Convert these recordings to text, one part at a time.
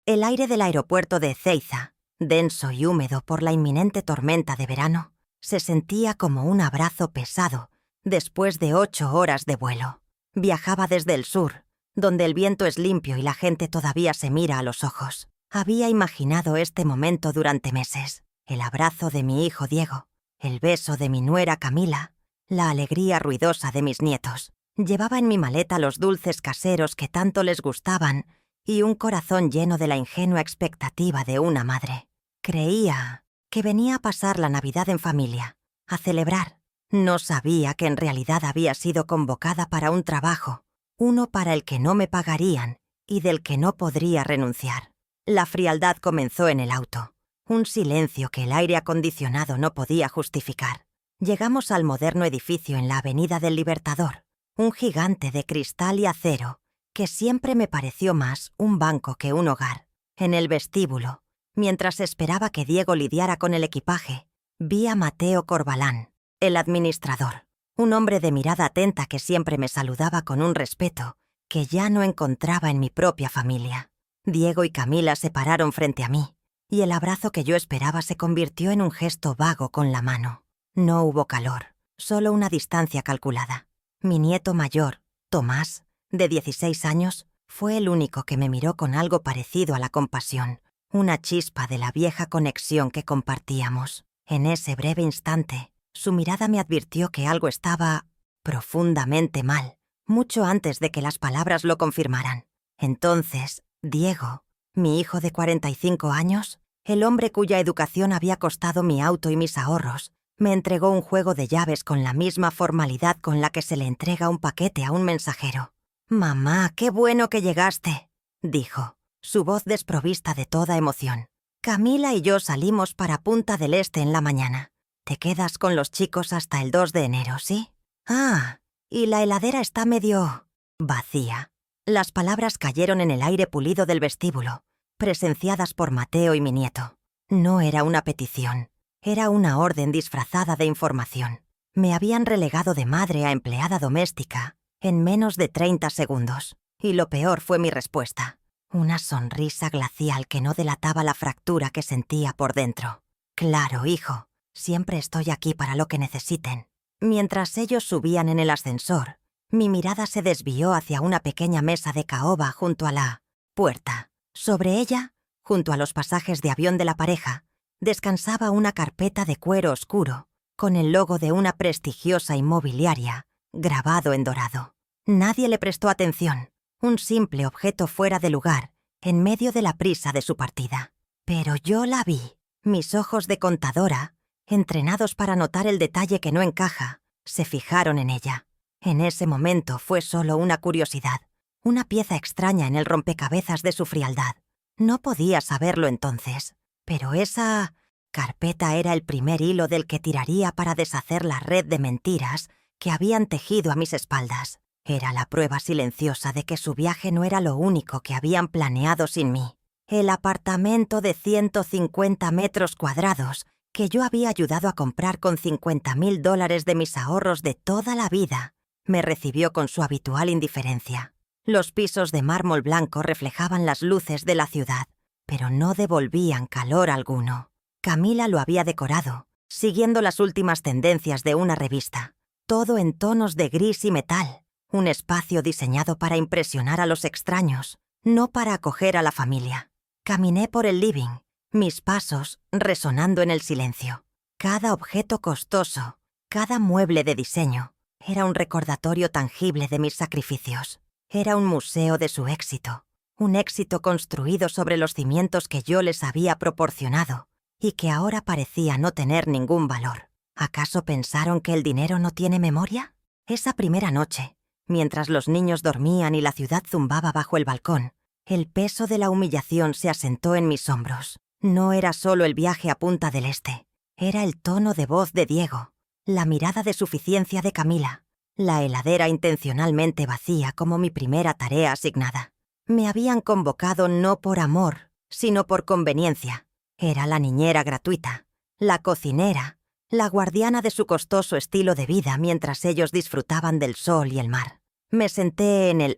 El aire del aeropuerto de Ezeiza, denso y húmedo por la inminente tormenta de verano, se sentía como un abrazo pesado después de 8 horas de vuelo. Viajaba desde el sur, donde el viento es limpio y la gente todavía se mira a los ojos. Había imaginado este momento durante meses. El abrazo de mi hijo Diego, el beso de mi nuera Camila, la alegría ruidosa de mis nietos. Llevaba en mi maleta los dulces caseros que tanto les gustaban y un corazón lleno de la ingenua expectativa de una madre. Creía que venía a pasar la Navidad en familia, a celebrar. No sabía que en realidad había sido convocada para un trabajo, uno para el que no me pagarían y del que no podría renunciar. La frialdad comenzó en el auto, un silencio que el aire acondicionado no podía justificar. Llegamos al moderno edificio en la Avenida del Libertador, un gigante de cristal y acero que siempre me pareció más un banco que un hogar. En el vestíbulo, mientras esperaba que Diego lidiara con el equipaje, vi a Mateo Corbalán, el administrador, un hombre de mirada atenta que siempre me saludaba con un respeto que ya no encontraba en mi propia familia. Diego y Camila se pararon frente a mí, y el abrazo que yo esperaba se convirtió en un gesto vago con la mano. No hubo calor, solo una distancia calculada. Mi nieto mayor, Tomás, de 16 años, fue el único que me miró con algo parecido a la compasión, una chispa de la vieja conexión que compartíamos. En ese breve instante, su mirada me advirtió que algo estaba profundamente mal, mucho antes de que las palabras lo confirmaran. Entonces, Diego, mi hijo de 45 años, el hombre cuya educación había costado mi auto y mis ahorros, me entregó un juego de llaves con la misma formalidad con la que se le entrega un paquete a un mensajero. «Mamá, qué bueno que llegaste», dijo, su voz desprovista de toda emoción. «Camila y yo salimos para Punta del Este en la mañana. Te quedas con los chicos hasta el 2 de enero, ¿sí? Ah, y la heladera está medio vacía». Las palabras cayeron en el aire pulido del vestíbulo, presenciadas por Mateo y mi nieto. No era una petición, era una orden disfrazada de información. Me habían relegado de madre a empleada doméstica en menos de 30 segundos, y lo peor fue mi respuesta. Una sonrisa glacial que no delataba la fractura que sentía por dentro. «Claro, hijo, siempre estoy aquí para lo que necesiten». Mientras ellos subían en el ascensor, mi mirada se desvió hacia una pequeña mesa de caoba junto a la puerta. Sobre ella, junto a los pasajes de avión de la pareja, descansaba una carpeta de cuero oscuro, con el logo de una prestigiosa inmobiliaria, grabado en dorado. Nadie le prestó atención, un simple objeto fuera de lugar, en medio de la prisa de su partida. Pero yo la vi. Mis ojos de contadora, entrenados para notar el detalle que no encaja, se fijaron en ella. En ese momento fue solo una curiosidad, una pieza extraña en el rompecabezas de su frialdad. No podía saberlo entonces, pero esa carpeta era el primer hilo del que tiraría para deshacer la red de mentiras que habían tejido a mis espaldas. Era la prueba silenciosa de que su viaje no era lo único que habían planeado sin mí. El apartamento de 150 metros cuadrados que yo había ayudado a comprar con $50,000 de mis ahorros de toda la vida me recibió con su habitual indiferencia. Los pisos de mármol blanco reflejaban las luces de la ciudad, pero no devolvían calor alguno. Camila lo había decorado, siguiendo las últimas tendencias de una revista, todo en tonos de gris y metal, un espacio diseñado para impresionar a los extraños, no para acoger a la familia. Caminé por el living, mis pasos resonando en el silencio. Cada objeto costoso, cada mueble de diseño, era un recordatorio tangible de mis sacrificios. Era un museo de su éxito, un éxito construido sobre los cimientos que yo les había proporcionado y que ahora parecía no tener ningún valor. ¿Acaso pensaron que el dinero no tiene memoria? Esa primera noche, mientras los niños dormían y la ciudad zumbaba bajo el balcón, el peso de la humillación se asentó en mis hombros. No era solo el viaje a Punta del Este, era el tono de voz de Diego, la mirada de suficiencia de Camila, la heladera intencionalmente vacía como mi primera tarea asignada. Me habían convocado no por amor, sino por conveniencia. Era la niñera gratuita, la cocinera, la guardiana de su costoso estilo de vida mientras ellos disfrutaban del sol y el mar. Me senté en el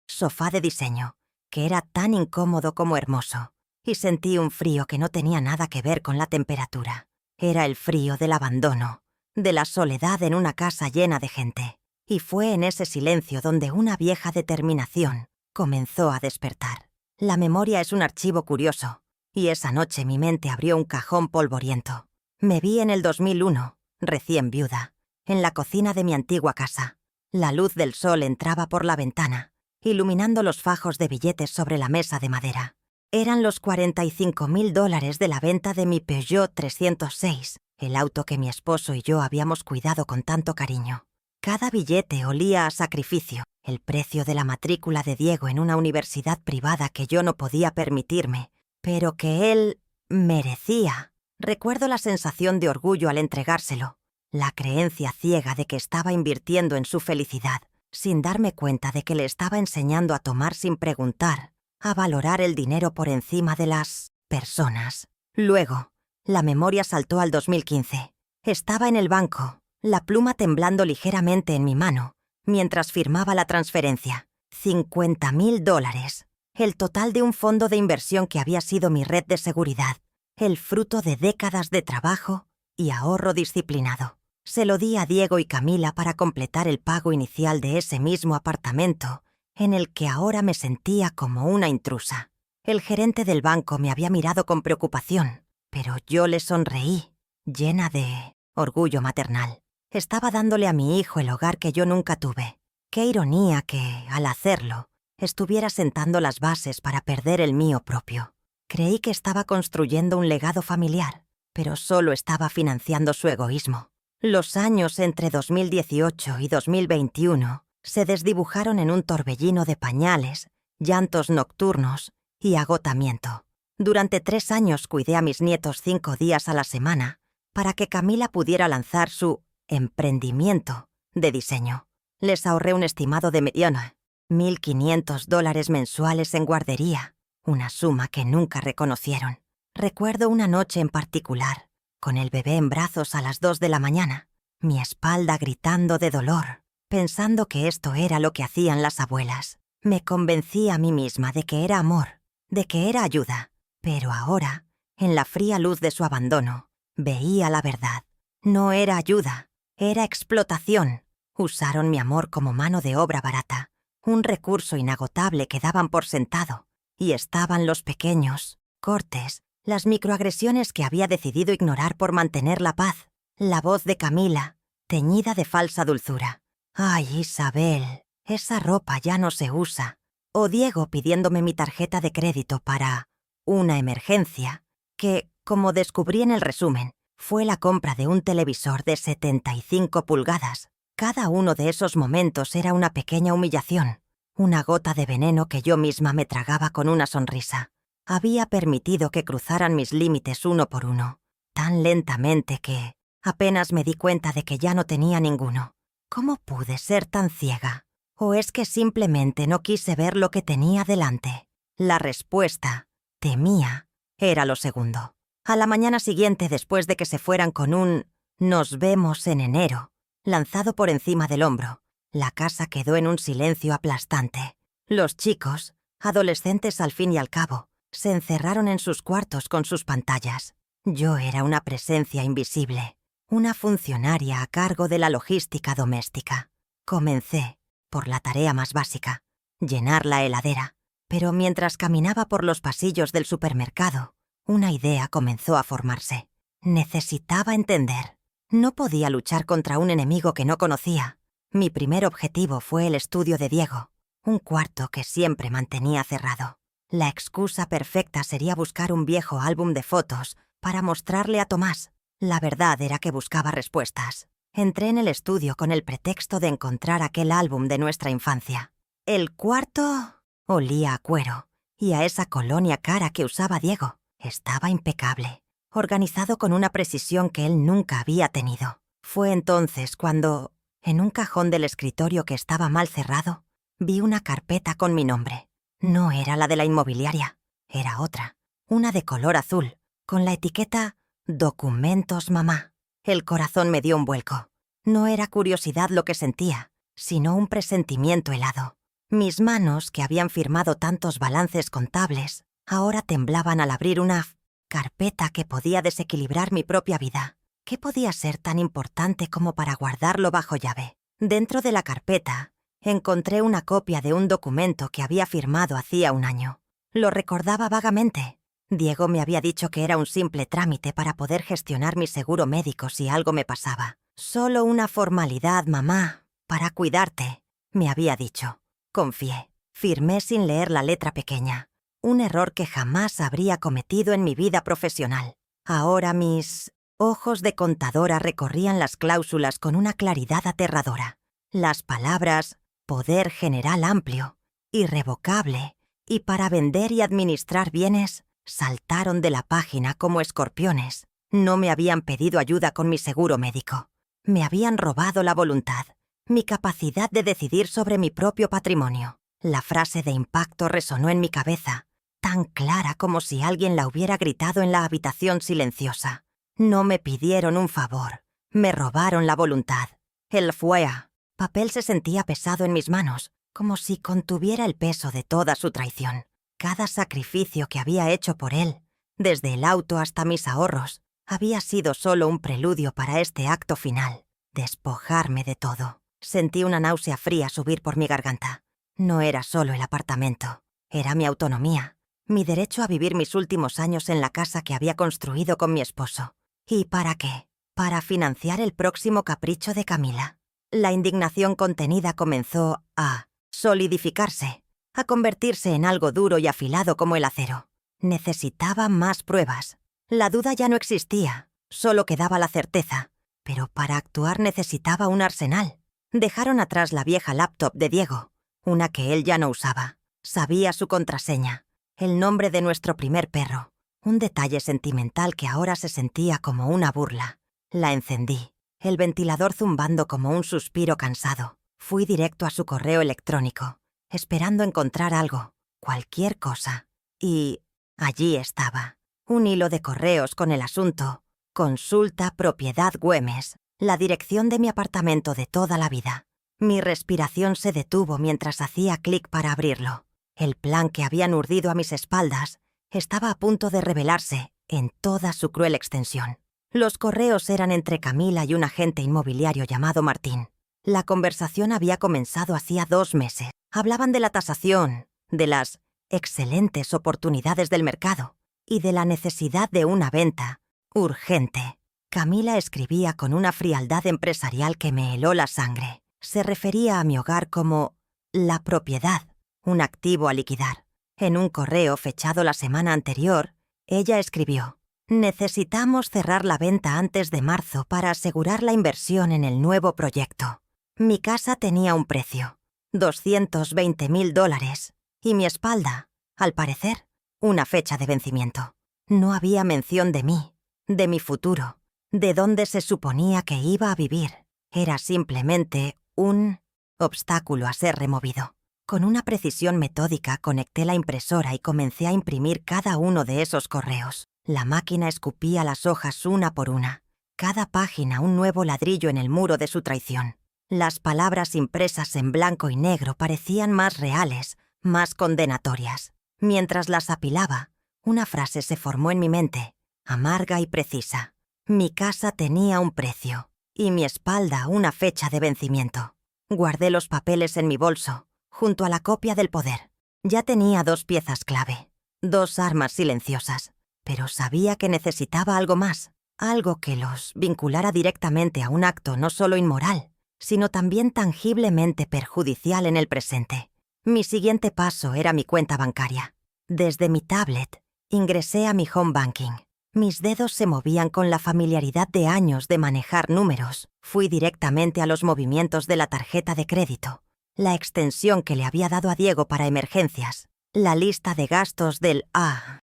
sofá de diseño, que era tan incómodo como hermoso, y sentí un frío que no tenía nada que ver con la temperatura. Era el frío del abandono, de la soledad en una casa llena de gente. Y fue en ese silencio donde una vieja determinación comenzó a despertar. La memoria es un archivo curioso, y esa noche mi mente abrió un cajón polvoriento. Me vi en el 2001, recién viuda, en la cocina de mi antigua casa. La luz del sol entraba por la ventana, iluminando los fajos de billetes sobre la mesa de madera. Eran los $45.000 de la venta de mi Peugeot 306, el auto que mi esposo y yo habíamos cuidado con tanto cariño. Cada billete olía a sacrificio, el precio de la matrícula de Diego en una universidad privada que yo no podía permitirme, pero que él merecía. Recuerdo la sensación de orgullo al entregárselo, la creencia ciega de que estaba invirtiendo en su felicidad, sin darme cuenta de que le estaba enseñando a tomar sin preguntar, a valorar el dinero por encima de las personas. Luego, la memoria saltó al 2015. Estaba en el banco, la pluma temblando ligeramente en mi mano, mientras firmaba la transferencia. $50.000. El total de un fondo de inversión que había sido mi red de seguridad, el fruto de décadas de trabajo y ahorro disciplinado. Se lo di a Diego y Camila para completar el pago inicial de ese mismo apartamento, en el que ahora me sentía como una intrusa. El gerente del banco me había mirado con preocupación, pero yo le sonreí, llena de orgullo maternal. Estaba dándole a mi hijo el hogar que yo nunca tuve. Qué ironía que, al hacerlo, estuviera sentando las bases para perder el mío propio. Creí que estaba construyendo un legado familiar, pero solo estaba financiando su egoísmo. Los años entre 2018 y 2021 se desdibujaron en un torbellino de pañales, llantos nocturnos y agotamiento. Durante 3 años cuidé a mis nietos 5 días a la semana para que Camila pudiera lanzar su emprendimiento de diseño. Les ahorré un estimado de $1.500 mensuales en guardería, una suma que nunca reconocieron. Recuerdo una noche en particular, con el bebé en brazos a las 2 de la mañana, mi espalda gritando de dolor, pensando que esto era lo que hacían las abuelas. Me convencí a mí misma de que era amor, de que era ayuda, pero ahora, en la fría luz de su abandono, veía la verdad. No era ayuda, era explotación. Usaron mi amor como mano de obra barata, un recurso inagotable que daban por sentado, y estaban los pequeños cortes, las microagresiones que había decidido ignorar por mantener la paz. La voz de Camila, teñida de falsa dulzura. «Ay, Isabel, esa ropa ya no se usa». O Diego pidiéndome mi tarjeta de crédito para una emergencia, que, como descubrí en el resumen, fue la compra de un televisor de 75 pulgadas. Cada uno de esos momentos era una pequeña humillación, una gota de veneno que yo misma me tragaba con una sonrisa. Había permitido que cruzaran mis límites uno por uno, tan lentamente que apenas me di cuenta de que ya no tenía ninguno. ¿Cómo pude ser tan ciega? ¿O es que simplemente no quise ver lo que tenía delante? La respuesta, temía, era lo segundo. A la mañana siguiente, después de que se fueran con un «nos vemos en enero», lanzado por encima del hombro, la casa quedó en un silencio aplastante. Los chicos, adolescentes al fin y al cabo, se encerraron en sus cuartos con sus pantallas. Yo era una presencia invisible, una funcionaria a cargo de la logística doméstica. Comencé, por la tarea más básica, llenar la heladera, pero mientras caminaba por los pasillos del supermercado, una idea comenzó a formarse. Necesitaba entender. No podía luchar contra un enemigo que no conocía. Mi primer objetivo fue el estudio de Diego, un cuarto que siempre mantenía cerrado. La excusa perfecta sería buscar un viejo álbum de fotos para mostrarle a Tomás. La verdad era que buscaba respuestas. Entré en el estudio con el pretexto de encontrar aquel álbum de nuestra infancia. El cuarto olía a cuero y a esa colonia cara que usaba Diego. Estaba impecable, organizado con una precisión que él nunca había tenido. Fue entonces cuando, en un cajón del escritorio que estaba mal cerrado, vi una carpeta con mi nombre. No era la de la inmobiliaria, era otra, una de color azul, con la etiqueta «Documentos Mamá». El corazón me dio un vuelco. No era curiosidad lo que sentía, sino un presentimiento helado. Mis manos, que habían firmado tantos balances contables, ahora temblaban al abrir una carpeta que podía desequilibrar mi propia vida. ¿Qué podía ser tan importante como para guardarlo bajo llave? Dentro de la carpeta, encontré una copia de un documento que había firmado hacía un año. Lo recordaba vagamente. Diego me había dicho que era un simple trámite para poder gestionar mi seguro médico si algo me pasaba. Solo una formalidad, mamá, para cuidarte, me había dicho. Confié. Firmé sin leer la letra pequeña. Un error que jamás habría cometido en mi vida profesional. Ahora mis ojos de contadora recorrían las cláusulas con una claridad aterradora. Las palabras poder general amplio, irrevocable y para vender y administrar bienes saltaron de la página como escorpiones. No me habían pedido ayuda con mi seguro médico. Me habían robado la voluntad, mi capacidad de decidir sobre mi propio patrimonio. La frase de impacto resonó en mi cabeza, tan clara como si alguien la hubiera gritado en la habitación silenciosa. No me pidieron un favor, me robaron la voluntad. El FUEA. Papel se sentía pesado en mis manos, como si contuviera el peso de toda su traición. Cada sacrificio que había hecho por él, desde el auto hasta mis ahorros, había sido solo un preludio para este acto final, despojarme de todo. Sentí una náusea fría subir por mi garganta. No era solo el apartamento, era mi autonomía, mi derecho a vivir mis últimos años en la casa que había construido con mi esposo. ¿Y para qué? Para financiar el próximo capricho de Camila. La indignación contenida comenzó a solidificarse, a convertirse en algo duro y afilado como el acero. Necesitaba más pruebas. La duda ya no existía, solo quedaba la certeza. Pero para actuar necesitaba un arsenal. Dejaron atrás la vieja laptop de Diego, una que él ya no usaba. Sabía su contraseña, el nombre de nuestro primer perro, un detalle sentimental que ahora se sentía como una burla. La encendí, el ventilador zumbando como un suspiro cansado. Fui directo a su correo electrónico, esperando encontrar algo, cualquier cosa. Y allí estaba, un hilo de correos con el asunto: consulta propiedad Güemes, la dirección de mi apartamento de toda la vida. Mi respiración se detuvo mientras hacía clic para abrirlo. El plan que habían urdido a mis espaldas estaba a punto de revelarse en toda su cruel extensión. Los correos eran entre Camila y un agente inmobiliario llamado Martín. La conversación había comenzado hacía 2 meses. Hablaban de la tasación, de las excelentes oportunidades del mercado y de la necesidad de una venta urgente. Camila escribía con una frialdad empresarial que me heló la sangre. Se refería a mi hogar como la propiedad, un activo a liquidar. En un correo fechado la semana anterior, ella escribió: necesitamos cerrar la venta antes de marzo para asegurar la inversión en el nuevo proyecto. Mi casa tenía un precio, $220,000, y mi espalda, al parecer, una fecha de vencimiento. No había mención de mí, de mi futuro, de dónde se suponía que iba a vivir. Era simplemente un obstáculo a ser removido. Con una precisión metódica conecté la impresora y comencé a imprimir cada uno de esos correos. La máquina escupía las hojas una por una, cada página un nuevo ladrillo en el muro de su traición. Las palabras impresas en blanco y negro parecían más reales, más condenatorias. Mientras las apilaba, una frase se formó en mi mente, amarga y precisa. Mi casa tenía un precio, y mi espalda una fecha de vencimiento. Guardé los papeles en mi bolso, junto a la copia del poder. Ya tenía 2 piezas clave, 2 armas silenciosas, pero sabía que necesitaba algo más, algo que los vinculara directamente a un acto no solo inmoral, sino también tangiblemente perjudicial en el presente. Mi siguiente paso era mi cuenta bancaria. Desde mi tablet, ingresé a mi home banking. Mis dedos se movían con la familiaridad de años de manejar números. Fui directamente a los movimientos de la tarjeta de crédito, la extensión que le había dado a Diego para emergencias. La lista de gastos del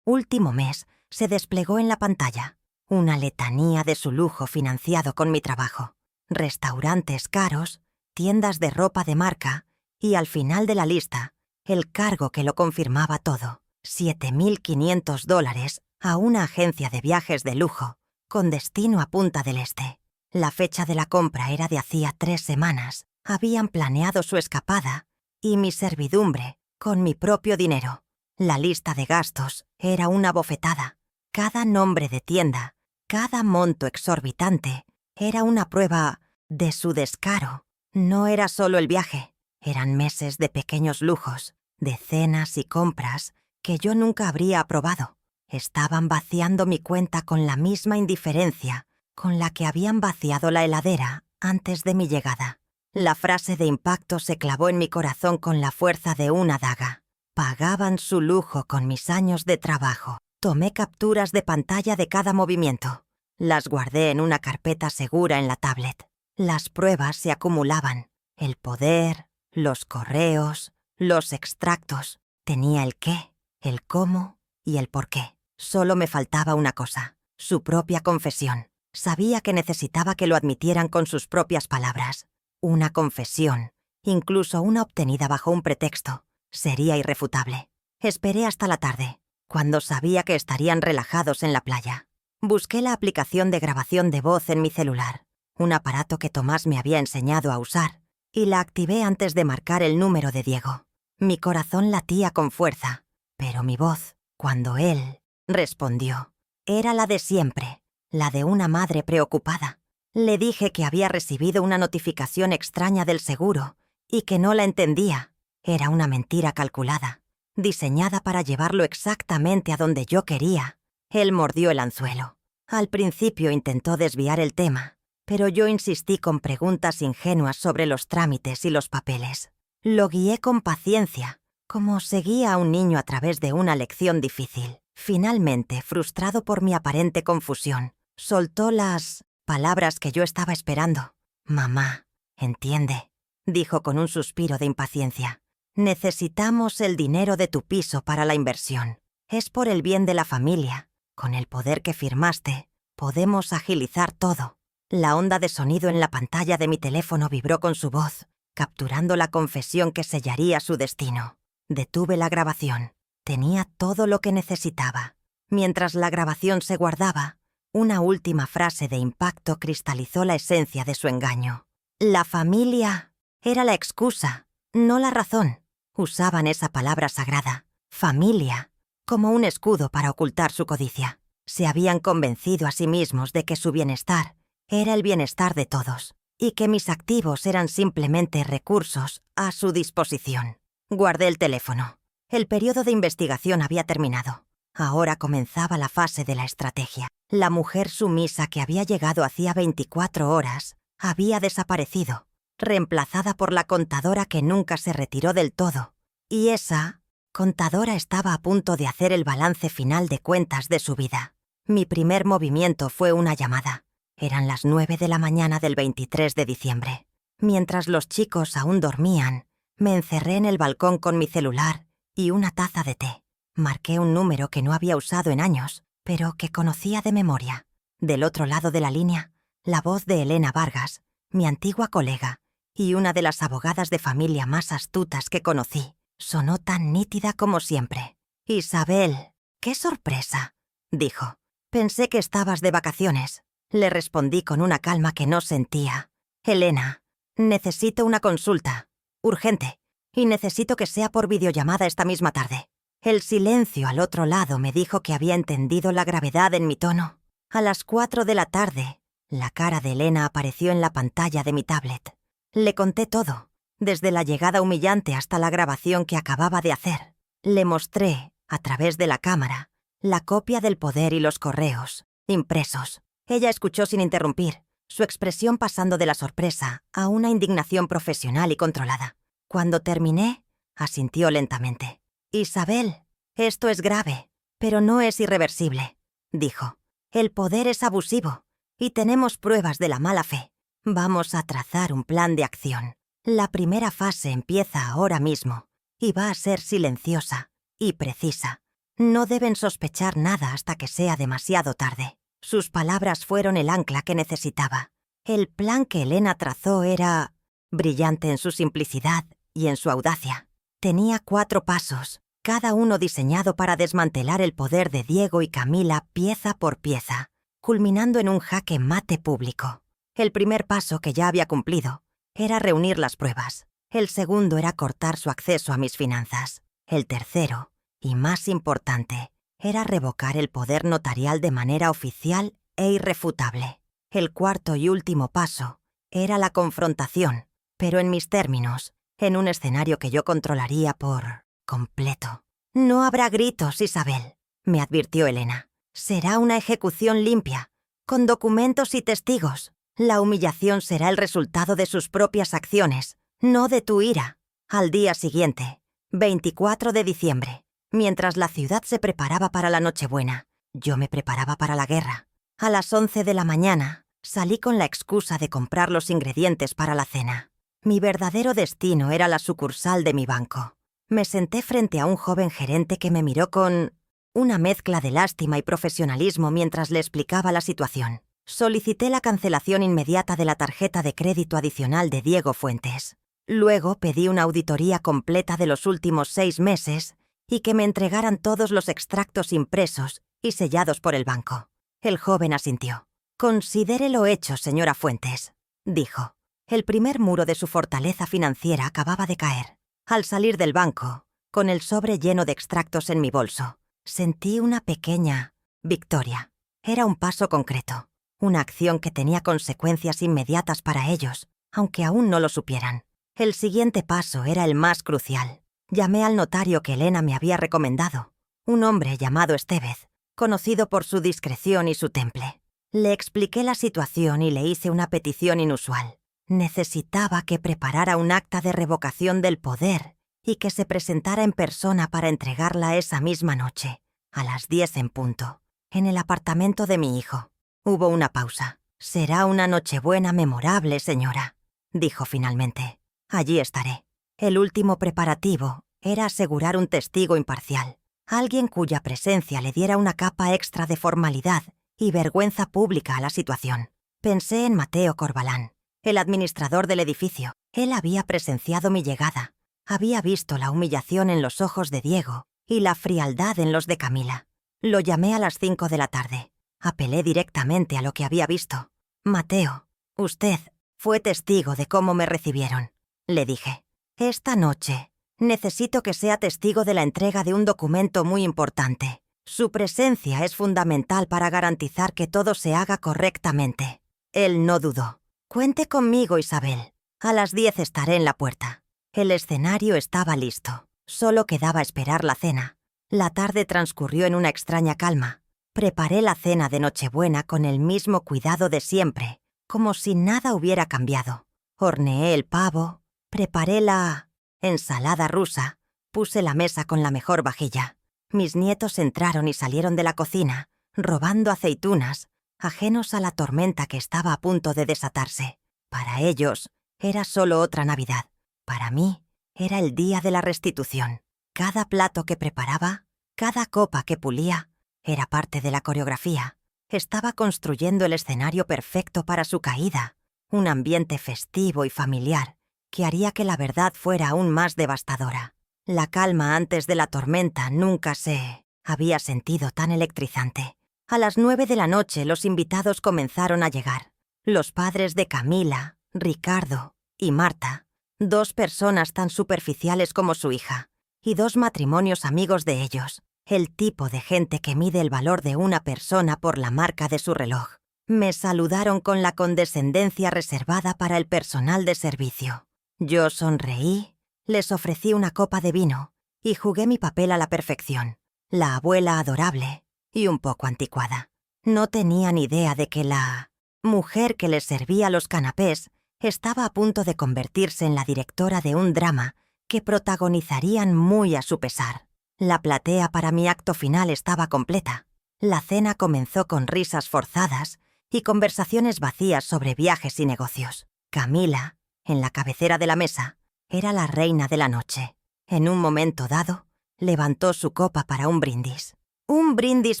último mes se desplegó en la pantalla. Una letanía de su lujo financiado con mi trabajo. Restaurantes caros, tiendas de ropa de marca y, al final de la lista, el cargo que lo confirmaba todo: $7,500 a una agencia de viajes de lujo, con destino a Punta del Este. La fecha de la compra era de hacía 3 semanas. Habían planeado su escapada y mi servidumbre con mi propio dinero. La lista de gastos era una bofetada. Cada nombre de tienda, cada monto exorbitante, era una prueba de su descaro. No era solo el viaje, eran meses de pequeños lujos, de cenas y compras que yo nunca habría aprobado. Estaban vaciando mi cuenta con la misma indiferencia con la que habían vaciado la heladera antes de mi llegada. La frase de impacto se clavó en mi corazón con la fuerza de una daga. Pagaban su lujo con mis años de trabajo. Tomé capturas de pantalla de cada movimiento. Las guardé en una carpeta segura en la tablet. Las pruebas se acumulaban. El poder, los correos, los extractos. Tenía el qué, el cómo y el por qué. Solo me faltaba una cosa, su propia confesión. Sabía que necesitaba que lo admitieran con sus propias palabras. Una confesión, incluso una obtenida bajo un pretexto, sería irrefutable. Esperé hasta la tarde, cuando sabía que estarían relajados en la playa. Busqué la aplicación de grabación de voz en mi celular, un aparato que Tomás me había enseñado a usar, y la activé antes de marcar el número de Diego. Mi corazón latía con fuerza, pero mi voz, cuando él respondió, era la de siempre, la de una madre preocupada. Le dije que había recibido una notificación extraña del seguro y que no la entendía. Era una mentira calculada, diseñada para llevarlo exactamente a donde yo quería. Él mordió el anzuelo. Al principio intentó desviar el tema, pero yo insistí con preguntas ingenuas sobre los trámites y los papeles. Lo guié con paciencia, como seguía a un niño a través de una lección difícil. Finalmente, frustrado por mi aparente confusión, soltó las palabras que yo estaba esperando. «Mamá, entiende», dijo con un suspiro de impaciencia. «Necesitamos el dinero de tu piso para la inversión. Es por el bien de la familia. Con el poder que firmaste, podemos agilizar todo». La onda de sonido en la pantalla de mi teléfono vibró con su voz, capturando la confesión que sellaría su destino. Detuve la grabación. Tenía todo lo que necesitaba. Mientras la grabación se guardaba, una última frase de impacto cristalizó la esencia de su engaño. La familia era la excusa, no la razón. Usaban esa palabra sagrada, familia, como un escudo para ocultar su codicia. Se habían convencido a sí mismos de que su bienestar era el bienestar de todos y que mis activos eran simplemente recursos a su disposición. Guardé el teléfono. El periodo de investigación había terminado. Ahora comenzaba la fase de la estrategia. La mujer sumisa que había llegado hacía 24 horas había desaparecido, reemplazada por la contadora que nunca se retiró del todo. Y esa contadora estaba a punto de hacer el balance final de cuentas de su vida. Mi primer movimiento fue una llamada. Eran las 9 de la mañana del 23 de diciembre. Mientras los chicos aún dormían, me encerré en el balcón con mi celular y una taza de té. Marqué un número que no había usado en años, pero que conocía de memoria. Del otro lado de la línea, la voz de Elena Vargas, mi antigua colega, y una de las abogadas de familia más astutas que conocí, sonó tan nítida como siempre. «Isabel, qué sorpresa», dijo. «Pensé que estabas de vacaciones». Le respondí con una calma que no sentía. «Elena, necesito una consulta. Urgente. Y necesito que sea por videollamada esta misma tarde». El silencio al otro lado me dijo que había entendido la gravedad en mi tono. A las 4 de la tarde, la cara de Elena apareció en la pantalla de mi tablet. Le conté todo, desde la llegada humillante hasta la grabación que acababa de hacer. Le mostré, a través de la cámara, la copia del poder y los correos, impresos. Ella escuchó sin interrumpir, su expresión pasando de la sorpresa a una indignación profesional y controlada. Cuando terminé, asintió lentamente. «Isabel, esto es grave, pero no es irreversible», dijo. «El poder es abusivo y tenemos pruebas de la mala fe. Vamos a trazar un plan de acción. La primera fase empieza ahora mismo y va a ser silenciosa y precisa. No deben sospechar nada hasta que sea demasiado tarde». Sus palabras fueron el ancla que necesitaba. El plan que Elena trazó era brillante en su simplicidad y en su audacia. Tenía 4 pasos, cada uno diseñado para desmantelar el poder de Diego y Camila pieza por pieza, culminando en un jaque mate público. El primer paso, que ya había cumplido, era reunir las pruebas. El segundo era cortar su acceso a mis finanzas. El tercero, y más importante, era revocar el poder notarial de manera oficial e irrefutable. El cuarto y último paso era la confrontación, pero en mis términos, en un escenario que yo controlaría por completo. «No habrá gritos, Isabel», me advirtió Elena. «Será una ejecución limpia, con documentos y testigos. La humillación será el resultado de sus propias acciones, no de tu ira». Al día siguiente, 24 de diciembre, mientras la ciudad se preparaba para la Nochebuena, yo me preparaba para la guerra. A las 11 de la mañana, salí con la excusa de comprar los ingredientes para la cena. Mi verdadero destino era la sucursal de mi banco. Me senté frente a un joven gerente que me miró con una mezcla de lástima y profesionalismo mientras le explicaba la situación. Solicité la cancelación inmediata de la tarjeta de crédito adicional de Diego Fuentes. Luego pedí una auditoría completa de los últimos 6 meses y que me entregaran todos los extractos impresos y sellados por el banco. El joven asintió. «Considérelo hecho, señora Fuentes», dijo. El primer muro de su fortaleza financiera acababa de caer. Al salir del banco, con el sobre lleno de extractos en mi bolso, sentí una pequeña victoria. Era un paso concreto, una acción que tenía consecuencias inmediatas para ellos, aunque aún no lo supieran. El siguiente paso era el más crucial. Llamé al notario que Elena me había recomendado, un hombre llamado Estevez, conocido por su discreción y su temple. Le expliqué la situación y le hice una petición inusual. Necesitaba que preparara un acta de revocación del poder y que se presentara en persona para entregarla esa misma noche, a las 10 en punto, en el apartamento de mi hijo. Hubo una pausa. «Será una Nochebuena memorable, señora», dijo finalmente. «Allí estaré». El último preparativo era asegurar un testigo imparcial, alguien cuya presencia le diera una capa extra de formalidad y vergüenza pública a la situación. Pensé en Mateo Corbalán, el administrador del edificio. Él había presenciado mi llegada, había visto la humillación en los ojos de Diego y la frialdad en los de Camila. Lo llamé a las 5 de la tarde. Apelé directamente a lo que había visto. «Mateo, usted fue testigo de cómo me recibieron», le dije. «Esta noche necesito que sea testigo de la entrega de un documento muy importante. Su presencia es fundamental para garantizar que todo se haga correctamente». Él no dudó. «Cuente conmigo, Isabel. A las 10 estaré en la puerta». El escenario estaba listo. Solo quedaba esperar la cena. La tarde transcurrió en una extraña calma. Preparé la cena de Nochebuena con el mismo cuidado de siempre, como si nada hubiera cambiado. Horneé el pavo, preparé la ensalada rusa, puse la mesa con la mejor vajilla. Mis nietos entraron y salieron de la cocina, robando aceitunas, ajenos a la tormenta que estaba a punto de desatarse. Para ellos, era solo otra Navidad. Para mí, era el día de la restitución. Cada plato que preparaba, cada copa que pulía, era parte de la coreografía. Estaba construyendo el escenario perfecto para su caída, un ambiente festivo y familiar que haría que la verdad fuera aún más devastadora. La calma antes de la tormenta nunca se había sentido tan electrizante. A las 9 de la noche los invitados comenzaron a llegar. Los padres de Camila, Ricardo y Marta, 2 personas tan superficiales como su hija, y 2 matrimonios amigos de ellos, el tipo de gente que mide el valor de una persona por la marca de su reloj. Me saludaron con la condescendencia reservada para el personal de servicio. Yo sonreí, les ofrecí una copa de vino y jugué mi papel a la perfección, la abuela adorable y un poco anticuada. No tenían idea de que la mujer que les servía los canapés estaba a punto de convertirse en la directora de un drama que protagonizarían muy a su pesar. La platea para mi acto final estaba completa. La cena comenzó con risas forzadas y conversaciones vacías sobre viajes y negocios. Camila, en la cabecera de la mesa, era la reina de la noche. En un momento dado, levantó su copa para un brindis. «Un brindis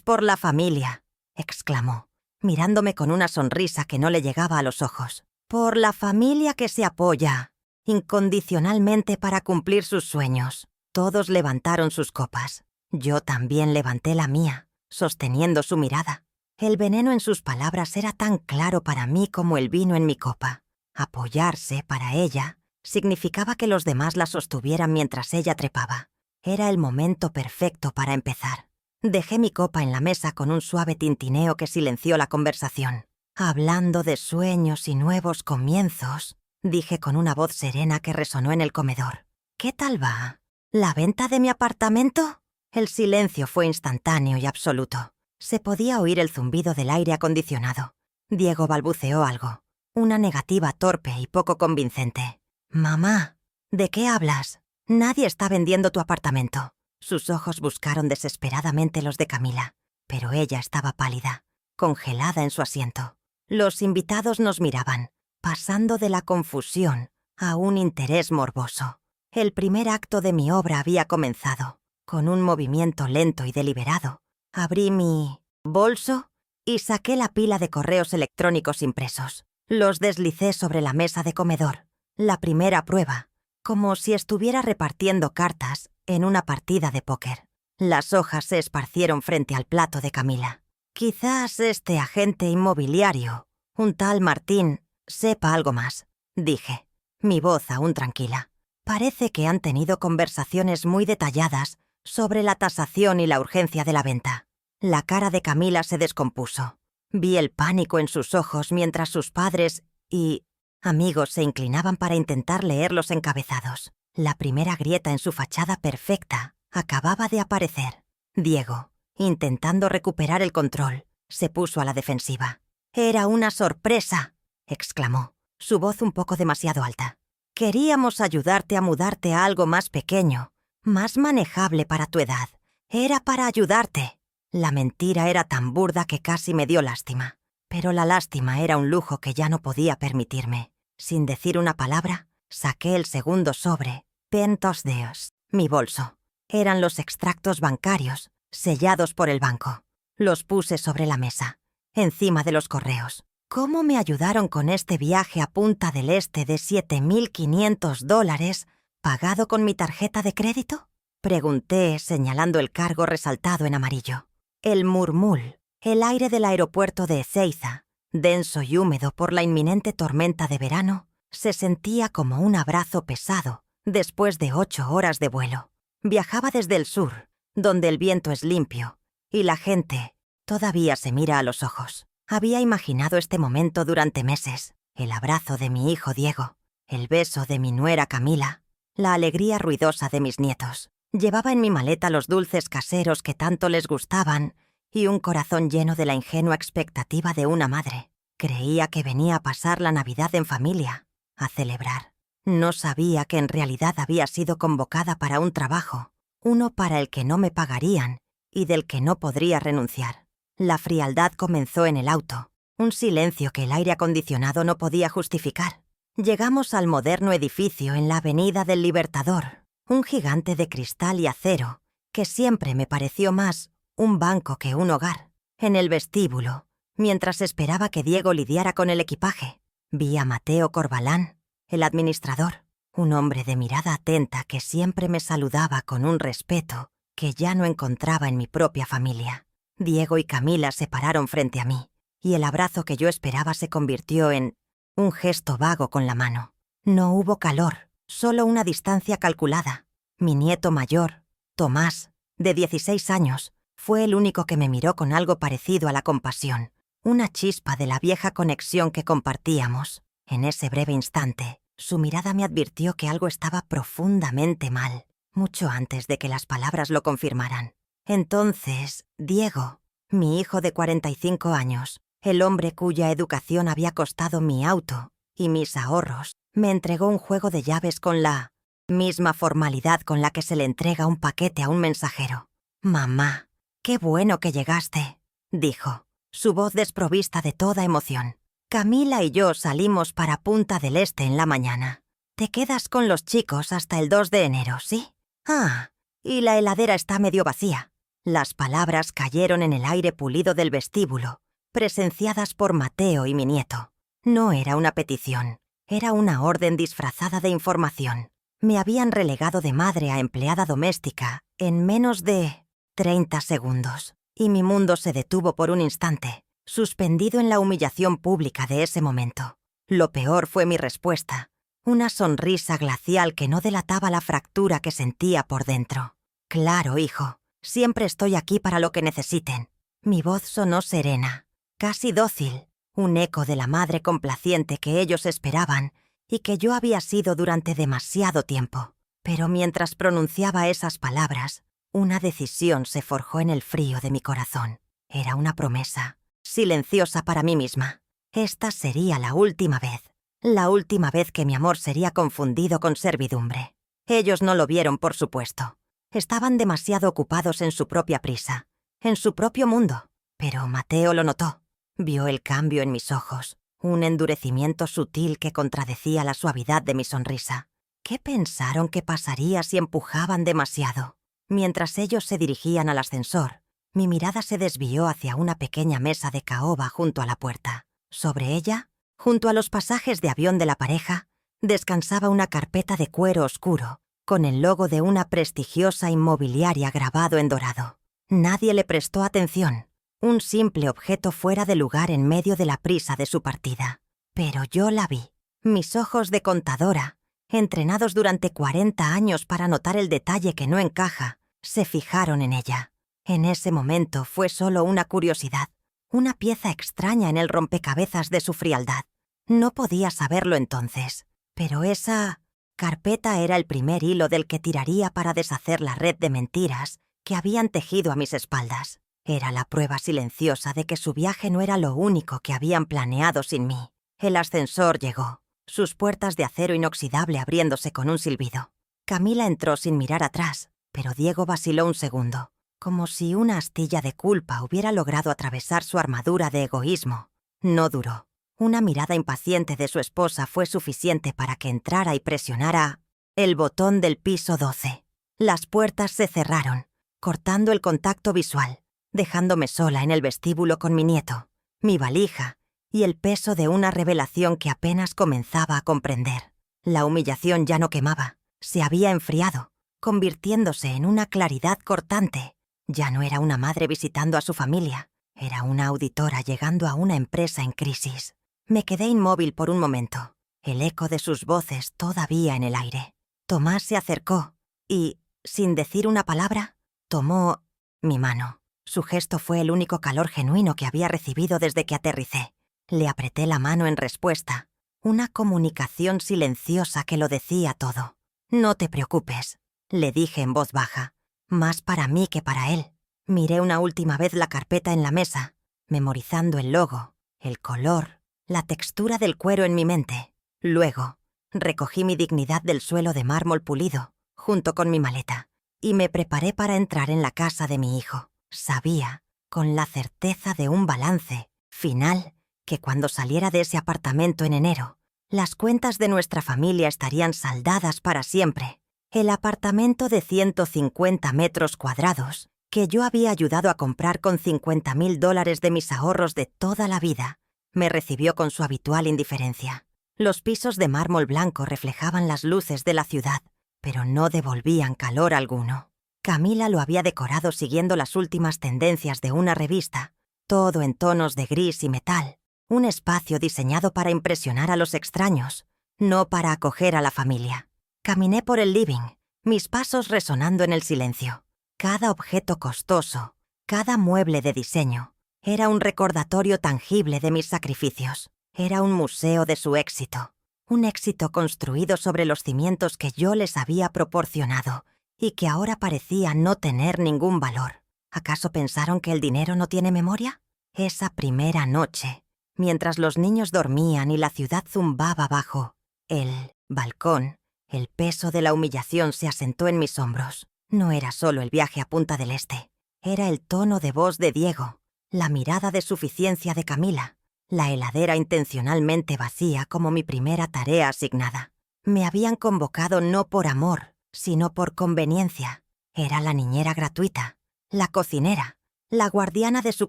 por la familia», exclamó, mirándome con una sonrisa que no le llegaba a los ojos. «Por la familia que se apoya incondicionalmente para cumplir sus sueños». Todos levantaron sus copas. Yo también levanté la mía, sosteniendo su mirada. El veneno en sus palabras era tan claro para mí como el vino en mi copa. Apoyarse, para ella, Significaba que los demás la sostuvieran mientras ella trepaba. Era el momento perfecto para empezar. Dejé mi copa en la mesa con un suave tintineo que silenció la conversación. Hablando de sueños y nuevos comienzos, dije con una voz serena que resonó en el comedor. ¿Qué tal va? ¿La venta de mi apartamento? El silencio fue instantáneo y absoluto. Se podía oír el zumbido del aire acondicionado. Diego balbuceó algo. Una negativa torpe y poco convincente. «Mamá, ¿de qué hablas? Nadie está vendiendo tu apartamento». Sus ojos buscaron desesperadamente los de Camila, pero ella estaba pálida, congelada en su asiento. Los invitados nos miraban, pasando de la confusión a un interés morboso. El primer acto de mi obra había comenzado. Con un movimiento lento y deliberado, abrí mi bolso y saqué la pila de correos electrónicos impresos. Los deslicé sobre la mesa de comedor. La primera prueba, como si estuviera repartiendo cartas en una partida de póker. Las hojas se esparcieron frente al plato de Camila. «Quizás este agente inmobiliario, un tal Martín, sepa algo más», dije, mi voz aún tranquila. «Parece que han tenido conversaciones muy detalladas sobre la tasación y la urgencia de la venta». La cara de Camila se descompuso. Vi el pánico en sus ojos mientras sus padres y amigos se inclinaban para intentar leer los encabezados. La primera grieta en su fachada perfecta acababa de aparecer. Diego, intentando recuperar el control, se puso a la defensiva. «Era una sorpresa», exclamó, su voz un poco demasiado alta. «Queríamos ayudarte a mudarte a algo más pequeño, más manejable para tu edad. Era para ayudarte». La mentira era tan burda que casi me dio lástima. Pero la lástima era un lujo que ya no podía permitirme. Sin decir una palabra, saqué el segundo sobre, pentos deos, mi bolso. Eran los extractos bancarios, sellados por el banco. Los puse sobre la mesa, encima de los correos. ¿Cómo me ayudaron con este viaje a Punta del Este de $7.500 pagado con mi tarjeta de crédito? Pregunté, señalando el cargo resaltado en amarillo. El murmul, el aire del aeropuerto de Ezeiza, denso y húmedo por la inminente tormenta de verano, se sentía como un abrazo pesado después de 8 horas de vuelo. Viajaba desde el sur, donde el viento es limpio, y la gente todavía se mira a los ojos. Había imaginado este momento durante meses, el abrazo de mi hijo Diego, el beso de mi nuera Camila, la alegría ruidosa de mis nietos. Llevaba en mi maleta los dulces caseros que tanto les gustaban y un corazón lleno de la ingenua expectativa de una madre. Creía que venía a pasar la Navidad en familia, a celebrar. No sabía que en realidad había sido convocada para un trabajo, uno para el que no me pagarían y del que no podría renunciar. La frialdad comenzó en el auto, un silencio que el aire acondicionado no podía justificar. Llegamos al moderno edificio en la Avenida del Libertador, un gigante de cristal y acero que siempre me pareció más un banco que un hogar. En el vestíbulo, mientras esperaba que Diego lidiara con el equipaje, vi a Mateo Corbalán, el administrador, un hombre de mirada atenta que siempre me saludaba con un respeto que ya no encontraba en mi propia familia. Diego y Camila se pararon frente a mí, y el abrazo que yo esperaba se convirtió en un gesto vago con la mano. No hubo calor, solo una distancia calculada. Mi nieto mayor, Tomás, de 16 años, fue el único que me miró con algo parecido a la compasión, una chispa de la vieja conexión que compartíamos. En ese breve instante, su mirada me advirtió que algo estaba profundamente mal, mucho antes de que las palabras lo confirmaran. Entonces, Diego, mi hijo de 45 años, el hombre cuya educación había costado mi auto y mis ahorros, me entregó un juego de llaves con la misma formalidad con la que se le entrega un paquete a un mensajero. «Mamá, qué bueno que llegaste», dijo, su voz desprovista de toda emoción. «Camila y yo salimos para Punta del Este en la mañana. Te quedas con los chicos hasta el 2 de enero, ¿sí? Ah, y la heladera está medio vacía». Las palabras cayeron en el aire pulido del vestíbulo, presenciadas por Mateo y mi nieto. No era una petición, era una orden disfrazada de información. Me habían relegado de madre a empleada doméstica en menos de 30 segundos, y mi mundo se detuvo por un instante, suspendido en la humillación pública de ese momento. Lo peor fue mi respuesta, Una sonrisa glacial que no delataba la fractura que sentía por dentro. «Claro, hijo, siempre estoy aquí para lo que necesiten». Mi voz sonó serena, casi dócil, un eco de la madre complaciente que ellos esperaban y que yo había sido durante demasiado tiempo. Pero mientras pronunciaba esas palabras, una decisión se forjó en el frío de mi corazón. Era una promesa, silenciosa para mí misma. Esta sería la última vez que mi amor sería confundido con servidumbre. Ellos no lo vieron, por supuesto. Estaban demasiado ocupados en su propia prisa, en su propio mundo. Pero Mateo lo notó. Vio el cambio en mis ojos, un endurecimiento sutil que contradecía la suavidad de mi sonrisa. ¿Qué pensaron que pasaría si empujaban demasiado? Mientras ellos se dirigían al ascensor, mi mirada se desvió hacia una pequeña mesa de caoba junto a la puerta. Sobre ella, junto a los pasajes de avión de la pareja, descansaba una carpeta de cuero oscuro, con el logo de una prestigiosa inmobiliaria grabado en dorado. Nadie le prestó atención, un simple objeto fuera de lugar en medio de la prisa de su partida. Pero yo la vi. Mis ojos de contadora, entrenados durante 40 años para notar el detalle que no encaja, se fijaron en ella. En ese momento fue solo una curiosidad, una pieza extraña en el rompecabezas de su frialdad. No podía saberlo entonces, pero esa carpeta era el primer hilo del que tiraría para deshacer la red de mentiras que habían tejido a mis espaldas. Era la prueba silenciosa de que su viaje no era lo único que habían planeado sin mí. El ascensor llegó, sus puertas de acero inoxidable abriéndose con un silbido. Camila entró sin mirar atrás, pero Diego vaciló un segundo, como si una astilla de culpa hubiera logrado atravesar su armadura de egoísmo. No duró. Una mirada impaciente de su esposa fue suficiente para que entrara y presionara el botón del piso 12. Las puertas se cerraron, cortando el contacto visual, dejándome sola en el vestíbulo con mi nieto, mi valija y el peso de una revelación que apenas comenzaba a comprender. La humillación ya no quemaba, se había enfriado, convirtiéndose en una claridad cortante. Ya no era una madre visitando a su familia, era una auditora llegando a una empresa en crisis. Me quedé inmóvil por un momento, el eco de sus voces todavía en el aire. Tomás se acercó y, sin decir una palabra, tomó mi mano. Su gesto fue el único calor genuino que había recibido desde que aterricé. Le apreté la mano en respuesta, una comunicación silenciosa que lo decía todo. «No te preocupes», le dije en voz baja, más para mí que para él. Miré una última vez la carpeta en la mesa, memorizando el logo, el color, la textura del cuero en mi mente. Luego, recogí mi dignidad del suelo de mármol pulido, junto con mi maleta, y me preparé para entrar en la casa de mi hijo. Sabía, con la certeza de un balance final, que cuando saliera de ese apartamento en enero, las cuentas de nuestra familia estarían saldadas para siempre. El apartamento de 150 metros cuadrados, que yo había ayudado a comprar con $50,000 de mis ahorros de toda la vida, me recibió con su habitual indiferencia. Los pisos de mármol blanco reflejaban las luces de la ciudad, pero no devolvían calor alguno. Camila lo había decorado siguiendo las últimas tendencias de una revista, todo en tonos de gris y metal, un espacio diseñado para impresionar a los extraños, no para acoger a la familia. Caminé por el living, mis pasos resonando en el silencio. Cada objeto costoso, cada mueble de diseño, era un recordatorio tangible de mis sacrificios. Era un museo de su éxito, un éxito construido sobre los cimientos que yo les había proporcionado y que ahora parecía no tener ningún valor. ¿Acaso pensaron que el dinero no tiene memoria? Esa primera noche, mientras los niños dormían y la ciudad zumbaba abajo el balcón, el peso de la humillación se asentó en mis hombros. No era solo el viaje a Punta del Este, era el tono de voz de Diego, la mirada de suficiencia de Camila, la heladera intencionalmente vacía como mi primera tarea asignada. Me habían convocado no por amor, sino por conveniencia. Era la niñera gratuita, la cocinera, la guardiana de su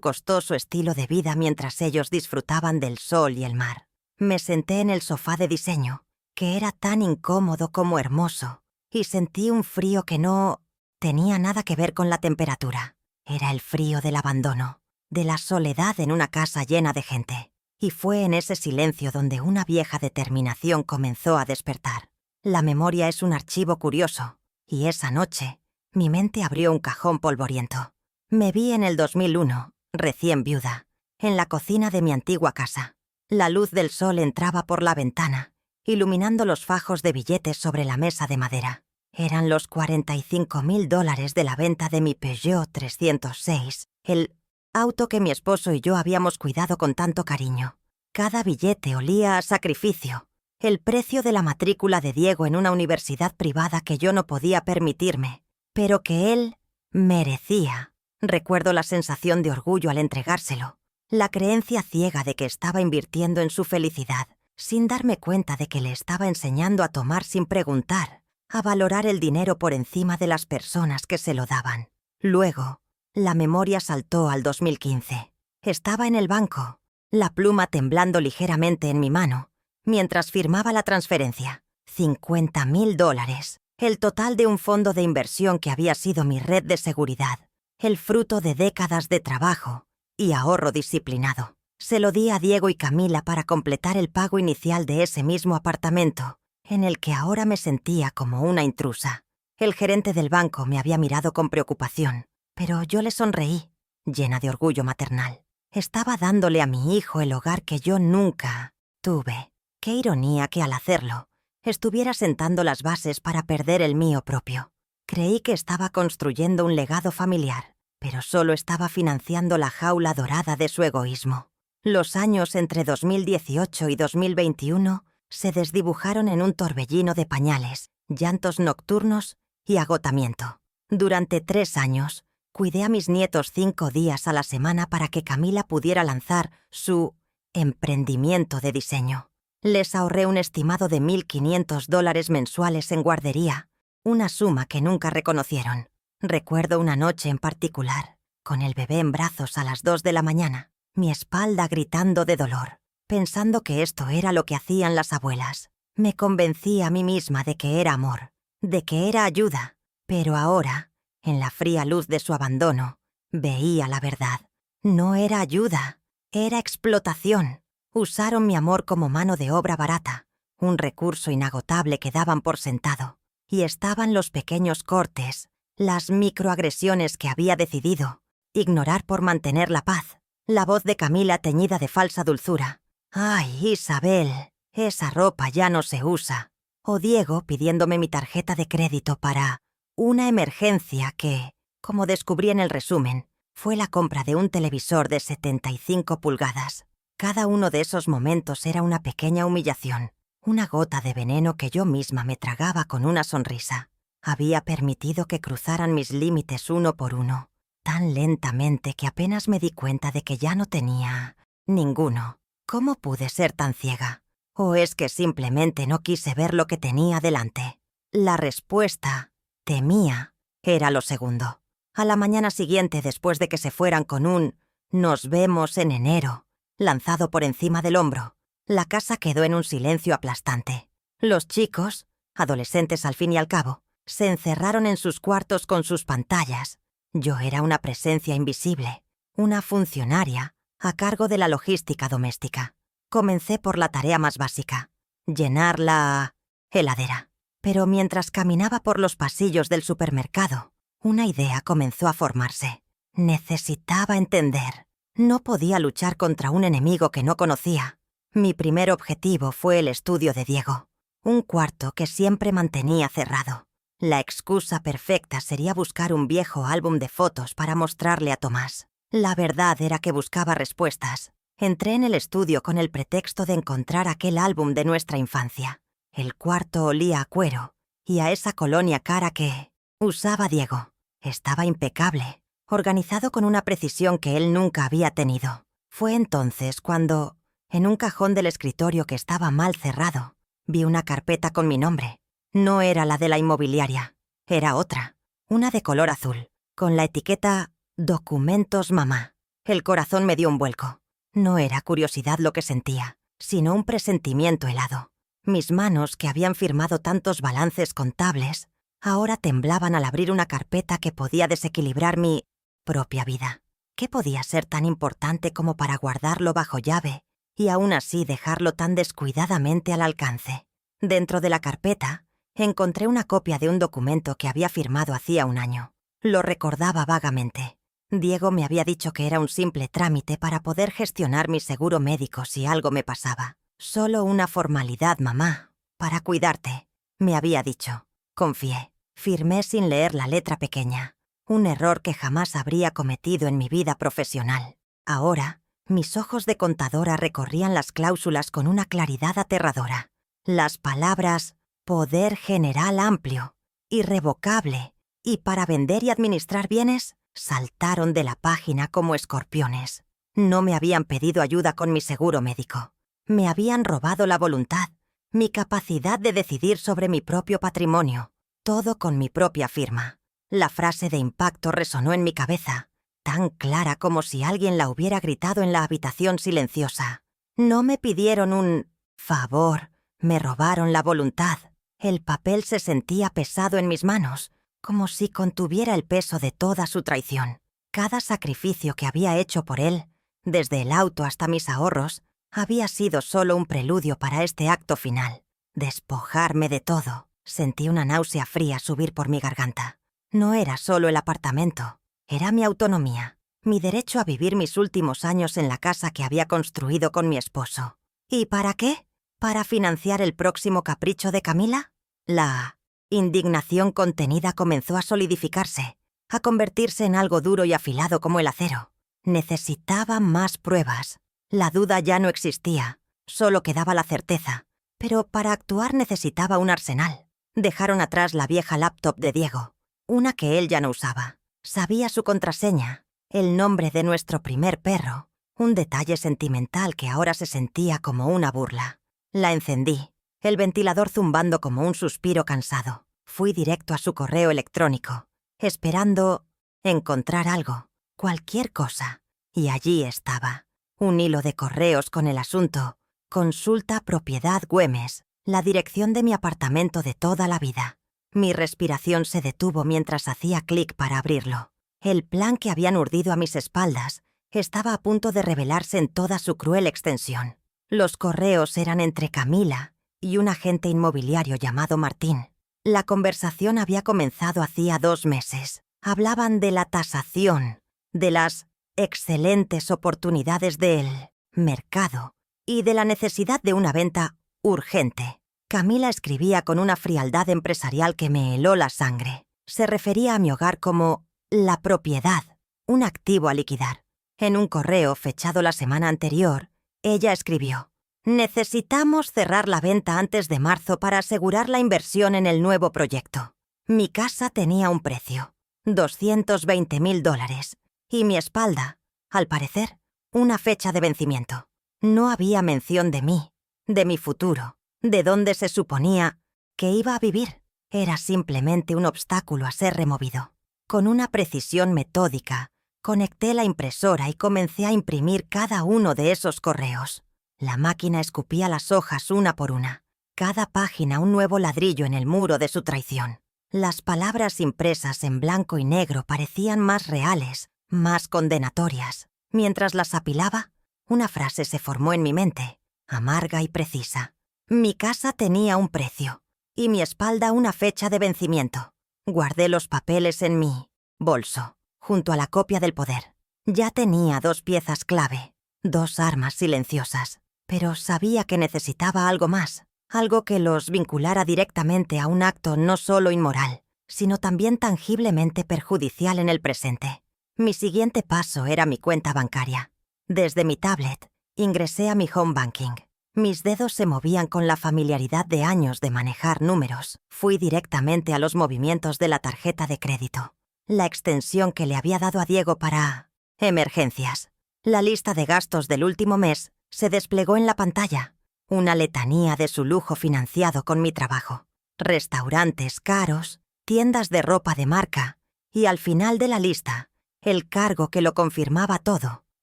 costoso estilo de vida mientras ellos disfrutaban del sol y el mar. Me senté en el sofá de diseño, que era tan incómodo como hermoso, y sentí un frío que no tenía nada que ver con la temperatura. Era el frío del abandono, de la soledad en una casa llena de gente. y fue en ese silencio donde una vieja determinación comenzó a despertar. La memoria es un archivo curioso, y esa noche mi mente abrió un cajón polvoriento. Me vi en el 2001, recién viuda, en la cocina de mi antigua casa. La luz del sol entraba por la ventana, iluminando los fajos de billetes sobre la mesa de madera. Eran los $45.000 de la venta de mi Peugeot 306, el auto que mi esposo y yo habíamos cuidado con tanto cariño. Cada billete olía a sacrificio. El precio de la matrícula de Diego en una universidad privada que yo no podía permitirme, pero que él merecía. Recuerdo la sensación de orgullo al entregárselo, la creencia ciega de que estaba invirtiendo en su felicidad, sin darme cuenta de que le estaba enseñando a tomar sin preguntar, a valorar el dinero por encima de las personas que se lo daban. Luego, la memoria saltó al 2015. Estaba en el banco, la pluma temblando ligeramente en mi mano, mientras firmaba la transferencia. $50.000, el total de un fondo de inversión que había sido mi red de seguridad, el fruto de décadas de trabajo y ahorro disciplinado. Se lo di a Diego y Camila para completar el pago inicial de ese mismo apartamento, en el que ahora me sentía como una intrusa. El gerente del banco me había mirado con preocupación, pero yo le sonreí, llena de orgullo maternal. Estaba dándole a mi hijo el hogar que yo nunca tuve. Qué ironía que al hacerlo, estuviera sentando las bases para perder el mío propio. Creí que estaba construyendo un legado familiar, pero solo estaba financiando la jaula dorada de su egoísmo. Los años entre 2018 y 2021 se desdibujaron en un torbellino de pañales, llantos nocturnos y agotamiento. Durante 3 años, cuidé a mis nietos 5 días a la semana para que Camila pudiera lanzar su emprendimiento de diseño. Les ahorré un estimado de $1.500 mensuales en guardería, una suma que nunca reconocieron. Recuerdo una noche en particular, con el bebé en brazos a las 2 de la mañana, mi espalda gritando de dolor, pensando que esto era lo que hacían las abuelas. Me convencí a mí misma de que era amor, de que era ayuda, pero ahora, en la fría luz de su abandono, veía la verdad. No era ayuda, era explotación. Usaron mi amor como mano de obra barata, un recurso inagotable que daban por sentado. Y estaban los pequeños cortes, las microagresiones que había decidido ignorar por mantener la paz. La voz de Camila teñida de falsa dulzura. «Ay, Isabel, esa ropa ya no se usa». O Diego pidiéndome mi tarjeta de crédito para una emergencia que, como descubrí en el resumen, fue la compra de un televisor de 75 pulgadas. Cada uno de esos momentos era una pequeña humillación, una gota de veneno que yo misma me tragaba con una sonrisa. Había permitido que cruzaran mis límites uno por uno, tan lentamente que apenas me di cuenta de que ya no tenía ninguno. ¿Cómo pude ser tan ciega? ¿O es que simplemente no quise ver lo que tenía delante? La respuesta, temía, era lo segundo. A la mañana siguiente, después de que se fueran con un «nos vemos en enero», lanzado por encima del hombro, la casa quedó en un silencio aplastante. Los chicos, adolescentes al fin y al cabo, se encerraron en sus cuartos con sus pantallas. Yo era una presencia invisible, una funcionaria a cargo de la logística doméstica. Comencé por la tarea más básica, llenar la heladera. Pero mientras caminaba por los pasillos del supermercado, una idea comenzó a formarse. Necesitaba entender. No podía luchar contra un enemigo que no conocía. Mi primer objetivo fue el estudio de Diego, un cuarto que siempre mantenía cerrado. La excusa perfecta sería buscar un viejo álbum de fotos para mostrarle a Tomás. La verdad era que buscaba respuestas. Entré en el estudio con el pretexto de encontrar aquel álbum de nuestra infancia. El cuarto olía a cuero y a esa colonia cara que usaba Diego. Estaba impecable, organizado con una precisión que él nunca había tenido. Fue entonces cuando, en un cajón del escritorio que estaba mal cerrado, vi una carpeta con mi nombre. No era la de la inmobiliaria, era otra, una de color azul, con la etiqueta «Documentos Mamá». El corazón me dio un vuelco. No era curiosidad lo que sentía, sino un presentimiento helado. Mis manos, que habían firmado tantos balances contables, ahora temblaban al abrir una carpeta que podía desequilibrar mi propia vida. ¿Qué podía ser tan importante como para guardarlo bajo llave y aún así dejarlo tan descuidadamente al alcance. Dentro de la carpeta, encontré una copia de un documento que había firmado hacía un año. Lo recordaba vagamente. Diego me había dicho que era un simple trámite para poder gestionar mi seguro médico si algo me pasaba. Solo una formalidad, mamá, para cuidarte, me había dicho. Confié. Firmé sin leer la letra pequeña. Un error que jamás habría cometido en mi vida profesional. Ahora, mis ojos de contadora recorrían las cláusulas con una claridad aterradora. Las palabras poder general amplio, irrevocable y para vender y administrar bienes saltaron de la página como escorpiones. No me habían pedido ayuda con mi seguro médico. Me habían robado la voluntad, mi capacidad de decidir sobre mi propio patrimonio, todo con mi propia firma. La frase de impacto resonó en mi cabeza, tan clara como si alguien la hubiera gritado en la habitación silenciosa. No me pidieron un favor, me robaron la voluntad. El papel se sentía pesado en mis manos, como si contuviera el peso de toda su traición. Cada sacrificio que había hecho por él, desde el auto hasta mis ahorros, había sido solo un preludio para este acto final. Despojarme de todo. Sentí una náusea fría subir por mi garganta. No era solo el apartamento, era mi autonomía, mi derecho a vivir mis últimos años en la casa que había construido con mi esposo. ¿Y para qué? ¿Para financiar el próximo capricho de Camila? La indignación contenida comenzó a solidificarse, a convertirse en algo duro y afilado como el acero. Necesitaba más pruebas. La duda ya no existía, solo quedaba la certeza. Pero para actuar necesitaba un arsenal. Dejaron atrás la vieja laptop de Diego, una que él ya no usaba. Sabía su contraseña, el nombre de nuestro primer perro, un detalle sentimental que ahora se sentía como una burla. La encendí, el ventilador zumbando como un suspiro cansado. Fui directo a su correo electrónico, esperando encontrar algo, cualquier cosa. Y allí estaba, un hilo de correos con el asunto: consulta propiedad Güemes, la dirección de mi apartamento de toda la vida. Mi respiración se detuvo mientras hacía clic para abrirlo. El plan que habían urdido a mis espaldas estaba a punto de revelarse en toda su cruel extensión. Los correos eran entre Camila y un agente inmobiliario llamado Martín. La conversación había comenzado hacía 2 meses. Hablaban de la tasación, de las excelentes oportunidades del mercado y de la necesidad de una venta urgente. Camila escribía con una frialdad empresarial que me heló la sangre. Se refería a mi hogar como la propiedad, un activo a liquidar. En un correo fechado la semana anterior, ella escribió: necesitamos cerrar la venta antes de marzo para asegurar la inversión en el nuevo proyecto. Mi casa tenía un precio, $220,000, y mi espalda, al parecer, una fecha de vencimiento. No había mención de mí, de mi futuro, de dónde se suponía que iba a vivir. Era simplemente un obstáculo a ser removido. Con una precisión metódica, conecté la impresora y comencé a imprimir cada uno de esos correos. La máquina escupía las hojas una por una, cada página un nuevo ladrillo en el muro de su traición. Las palabras impresas en blanco y negro parecían más reales, más condenatorias. Mientras las apilaba, una frase se formó en mi mente, amarga y precisa. Mi casa tenía un precio, y mi espalda una fecha de vencimiento. Guardé los papeles en mi bolso, junto a la copia del poder. Ya tenía 2 piezas clave, 2 armas silenciosas, pero sabía que necesitaba algo más, algo que los vinculara directamente a un acto no solo inmoral, sino también tangiblemente perjudicial en el presente. Mi siguiente paso era mi cuenta bancaria. Desde mi tablet, ingresé a mi home banking. Mis dedos se movían con la familiaridad de años de manejar números. Fui directamente a los movimientos de la tarjeta de crédito, la extensión que le había dado a Diego para emergencias. La lista de gastos del último mes se desplegó en la pantalla, una letanía de su lujo financiado con mi trabajo. Restaurantes caros, tiendas de ropa de marca, y al final de la lista, el cargo que lo confirmaba todo: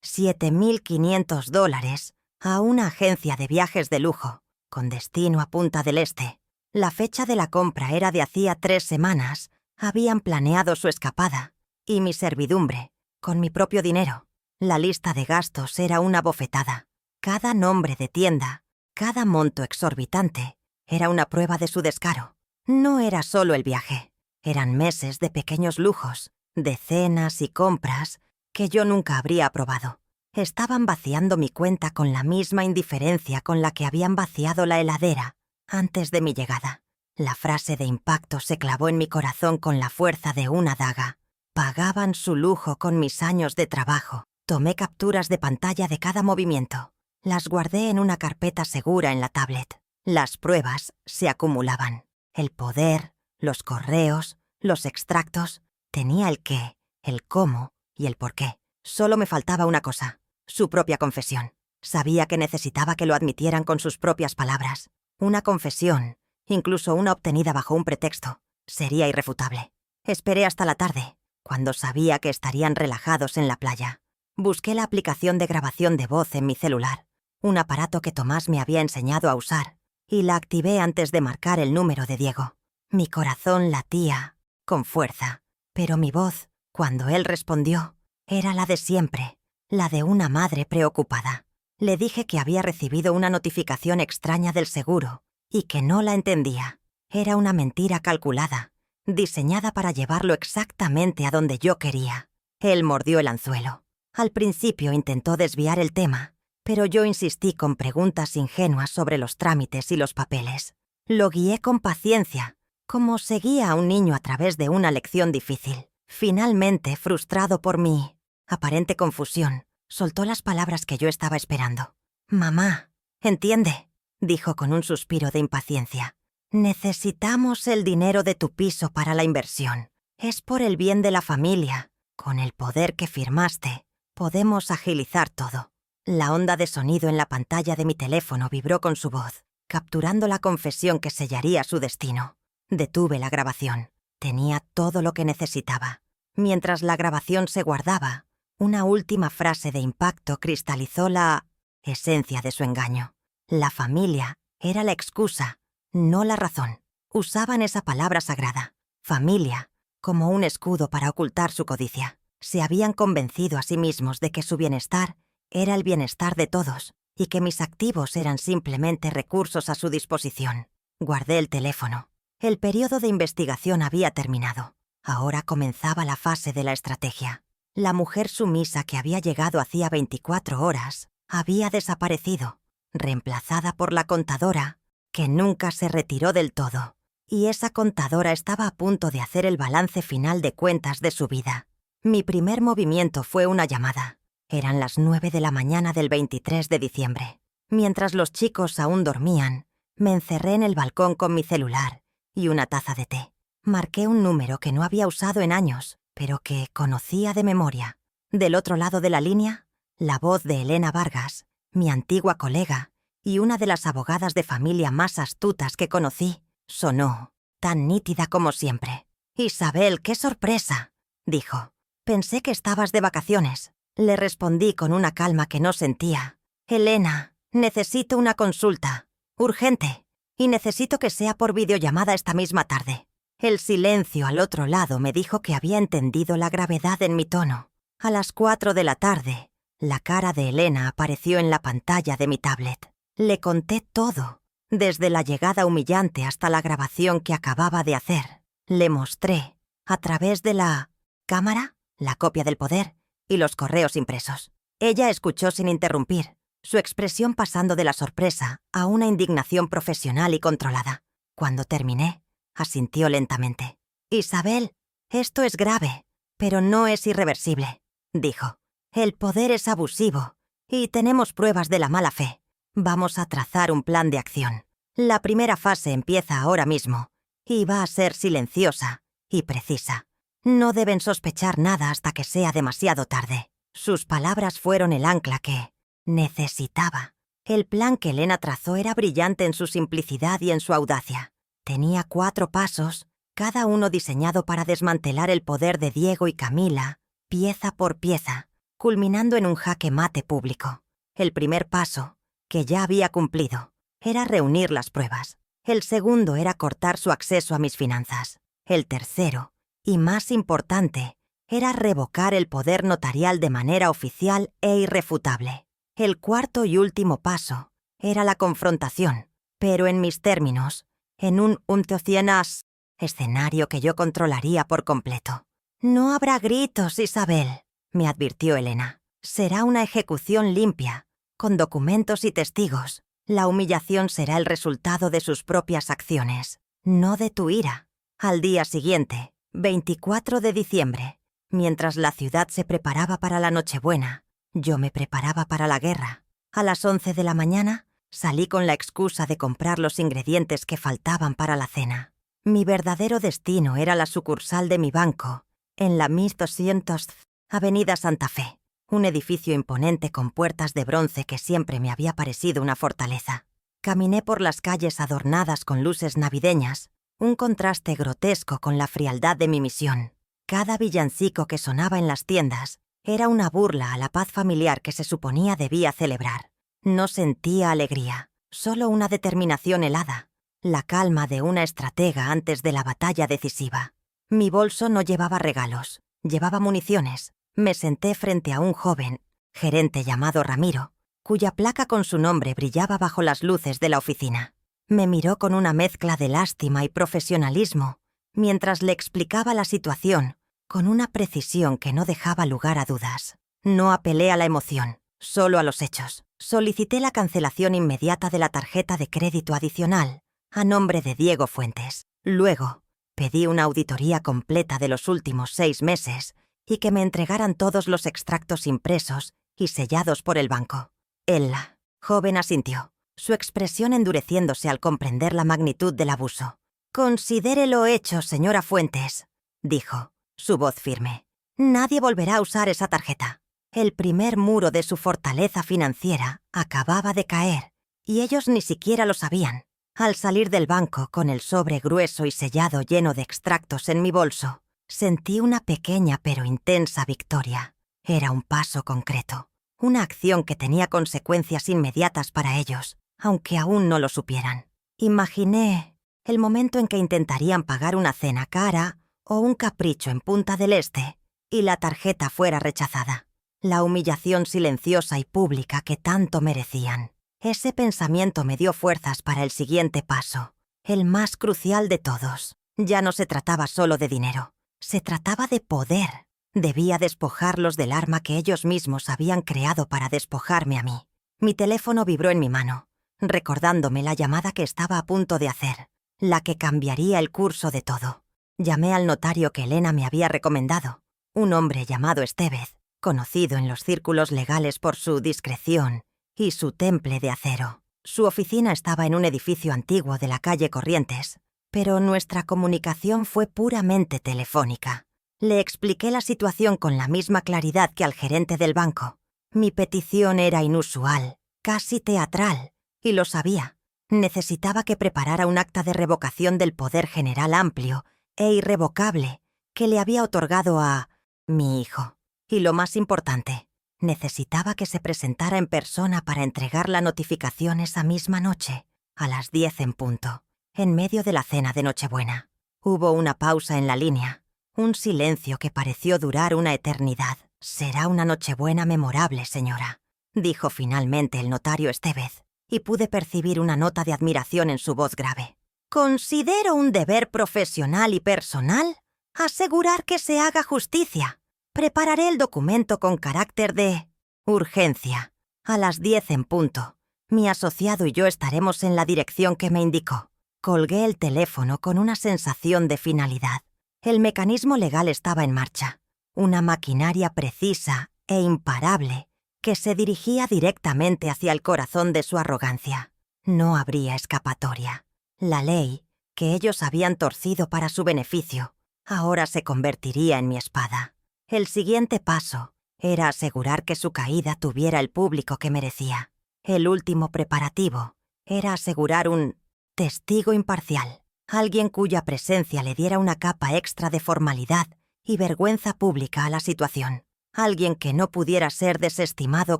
$7,500 a una agencia de viajes de lujo, con destino a Punta del Este. La fecha de la compra era de hacía 3 semanas. Habían planeado su escapada, y mi servidumbre, con mi propio dinero. La lista de gastos era una bofetada. Cada nombre de tienda, cada monto exorbitante, era una prueba de su descaro. No era solo el viaje, eran meses de pequeños lujos, de cenas y compras que yo nunca habría aprobado. Estaban vaciando mi cuenta con la misma indiferencia con la que habían vaciado la heladera antes de mi llegada. La frase de impacto se clavó en mi corazón con la fuerza de una daga. Pagaban su lujo con mis años de trabajo. Tomé capturas de pantalla de cada movimiento. Las guardé en una carpeta segura en la tablet. Las pruebas se acumulaban. El poder, los correos, los extractos. Tenía el qué, el cómo y el por qué. Solo me faltaba una cosa, su propia confesión. Sabía que necesitaba que lo admitieran con sus propias palabras. Una confesión, incluso una obtenida bajo un pretexto, sería irrefutable. Esperé hasta la tarde, cuando sabía que estarían relajados en la playa. Busqué la aplicación de grabación de voz en mi celular, un aparato que Tomás me había enseñado a usar, y la activé antes de marcar el número de Diego. Mi corazón latía con fuerza, pero mi voz, cuando él respondió, era la de siempre, la de una madre preocupada. Le dije que había recibido una notificación extraña del seguro y que no la entendía. Era una mentira calculada, diseñada para llevarlo exactamente a donde yo quería. Él mordió el anzuelo. Al principio intentó desviar el tema, pero yo insistí con preguntas ingenuas sobre los trámites y los papeles. Lo guié con paciencia, como se guía a un niño a través de una lección difícil. Finalmente, frustrado por mi aparente confusión, soltó las palabras que yo estaba esperando. «Mamá, entiende», dijo con un suspiro de impaciencia. «Necesitamos el dinero de tu piso para la inversión. Es por el bien de la familia. Con el poder que firmaste, podemos agilizar todo». La onda de sonido en la pantalla de mi teléfono vibró con su voz, capturando la confesión que sellaría su destino. Detuve la grabación. Tenía todo lo que necesitaba. Mientras la grabación se guardaba, una última frase de impacto cristalizó la esencia de su engaño. La familia era la excusa, no la razón. Usaban esa palabra sagrada, familia, como un escudo para ocultar su codicia. Se habían convencido a sí mismos de que su bienestar era el bienestar de todos y que mis activos eran simplemente recursos a su disposición. Guardé el teléfono. El periodo de investigación había terminado. Ahora comenzaba la fase de la estrategia. La mujer sumisa que había llegado hacía 24 horas había desaparecido, reemplazada por la contadora, que nunca se retiró del todo. Y esa contadora estaba a punto de hacer el balance final de cuentas de su vida. Mi primer movimiento fue una llamada. Eran las 9 de la mañana del 23 de diciembre. Mientras los chicos aún dormían, me encerré en el balcón con mi celular y una taza de té. Marqué un número que no había usado en años, pero que conocía de memoria. Del otro lado de la línea, la voz de Elena Vargas, mi antigua colega y una de las abogadas de familia más astutas que conocí, sonó, tan nítida como siempre. «Isabel, qué sorpresa», dijo. «Pensé que estabas de vacaciones». Le respondí con una calma que no sentía. «Elena, necesito una consulta. Urgente. Y necesito que sea por videollamada esta misma tarde». El silencio al otro lado me dijo que había entendido la gravedad en mi tono. A las 4 de la tarde, la cara de Elena apareció en la pantalla de mi tablet. Le conté todo, desde la llegada humillante hasta la grabación que acababa de hacer. Le mostré, a través de la cámara, la copia del poder y los correos impresos. Ella escuchó sin interrumpir, su expresión pasando de la sorpresa a una indignación profesional y controlada. Cuando terminé, asintió lentamente. «Isabel, esto es grave, pero no es irreversible», dijo. «El poder es abusivo y tenemos pruebas de la mala fe. Vamos a trazar un plan de acción. La primera fase empieza ahora mismo y va a ser silenciosa y precisa. No deben sospechar nada hasta que sea demasiado tarde». Sus palabras fueron el ancla que necesitaba. El plan que Elena trazó era brillante en su simplicidad y en su audacia. Tenía 4 pasos, cada uno diseñado para desmantelar el poder de Diego y Camila, pieza por pieza, culminando en un jaque mate público. El primer paso, que ya había cumplido, era reunir las pruebas. El segundo era cortar su acceso a mis finanzas. El tercero, y más importante, era revocar el poder notarial de manera oficial e irrefutable. El cuarto y último paso era la confrontación, pero en mis términos, en un untocienas, escenario que yo controlaría por completo. «No habrá gritos, Isabel», me advirtió Elena. «Será una ejecución limpia, con documentos y testigos. La humillación será el resultado de sus propias acciones, no de tu ira». Al día siguiente, 24 de diciembre, mientras la ciudad se preparaba para la Nochebuena, yo me preparaba para la guerra. A las 11 de la mañana, salí con la excusa de comprar los ingredientes que faltaban para la cena. Mi verdadero destino era la sucursal de mi banco, en la 1200 Avenida Santa Fe, un edificio imponente con puertas de bronce que siempre me había parecido una fortaleza. Caminé por las calles adornadas con luces navideñas, un contraste grotesco con la frialdad de mi misión. Cada villancico que sonaba en las tiendas era una burla a la paz familiar que se suponía debía celebrar. No sentía alegría, solo una determinación helada, la calma de una estratega antes de la batalla decisiva. Mi bolso no llevaba regalos, llevaba municiones. Me senté frente a un joven, gerente llamado Ramiro, cuya placa con su nombre brillaba bajo las luces de la oficina. Me miró con una mezcla de lástima y profesionalismo, mientras le explicaba la situación, con una precisión que no dejaba lugar a dudas. No apelé a la emoción, solo a los hechos. Solicité la cancelación inmediata de la tarjeta de crédito adicional, a nombre de Diego Fuentes. Luego, pedí una auditoría completa de los últimos 6 meses y que me entregaran todos los extractos impresos y sellados por el banco. Él, joven, asintió, su expresión endureciéndose al comprender la magnitud del abuso. «Considérelo hecho, señora Fuentes», dijo, su voz firme. «Nadie volverá a usar esa tarjeta». El primer muro de su fortaleza financiera acababa de caer, y ellos ni siquiera lo sabían. Al salir del banco con el sobre grueso y sellado lleno de extractos en mi bolso, sentí una pequeña pero intensa victoria. Era un paso concreto, una acción que tenía consecuencias inmediatas para ellos, aunque aún no lo supieran. Imaginé el momento en que intentarían pagar una cena cara o un capricho en Punta del Este y la tarjeta fuera rechazada. La humillación silenciosa y pública que tanto merecían. Ese pensamiento me dio fuerzas para el siguiente paso, el más crucial de todos. Ya no se trataba solo de dinero, se trataba de poder. Debía despojarlos del arma que ellos mismos habían creado para despojarme a mí. Mi teléfono vibró en mi mano, recordándome la llamada que estaba a punto de hacer, la que cambiaría el curso de todo. Llamé al notario que Elena me había recomendado, un hombre llamado Estevez, conocido en los círculos legales por su discreción y su temple de acero. Su oficina estaba en un edificio antiguo de la calle Corrientes, pero nuestra comunicación fue puramente telefónica. Le expliqué la situación con la misma claridad que al gerente del banco. Mi petición era inusual, casi teatral, y lo sabía. Necesitaba que preparara un acta de revocación del poder general amplio e irrevocable que le había otorgado a mi hijo. Y lo más importante, necesitaba que se presentara en persona para entregar la notificación esa misma noche, a las 10 en punto, en medio de la cena de Nochebuena. Hubo una pausa en la línea, un silencio que pareció durar una eternidad. «Será una Nochebuena memorable, señora», dijo finalmente el notario Estevez, y pude percibir una nota de admiración en su voz grave. «Considero un deber profesional y personal asegurar que se haga justicia. Prepararé el documento con carácter de urgencia. A las 10 en punto. Mi asociado y yo estaremos en la dirección que me indicó». Colgué el teléfono con una sensación de finalidad. El mecanismo legal estaba en marcha. Una maquinaria precisa e imparable que se dirigía directamente hacia el corazón de su arrogancia. No habría escapatoria. La ley, que ellos habían torcido para su beneficio, ahora se convertiría en mi espada. El siguiente paso era asegurar que su caída tuviera el público que merecía. El último preparativo era asegurar un testigo imparcial, alguien cuya presencia le diera una capa extra de formalidad y vergüenza pública a la situación, alguien que no pudiera ser desestimado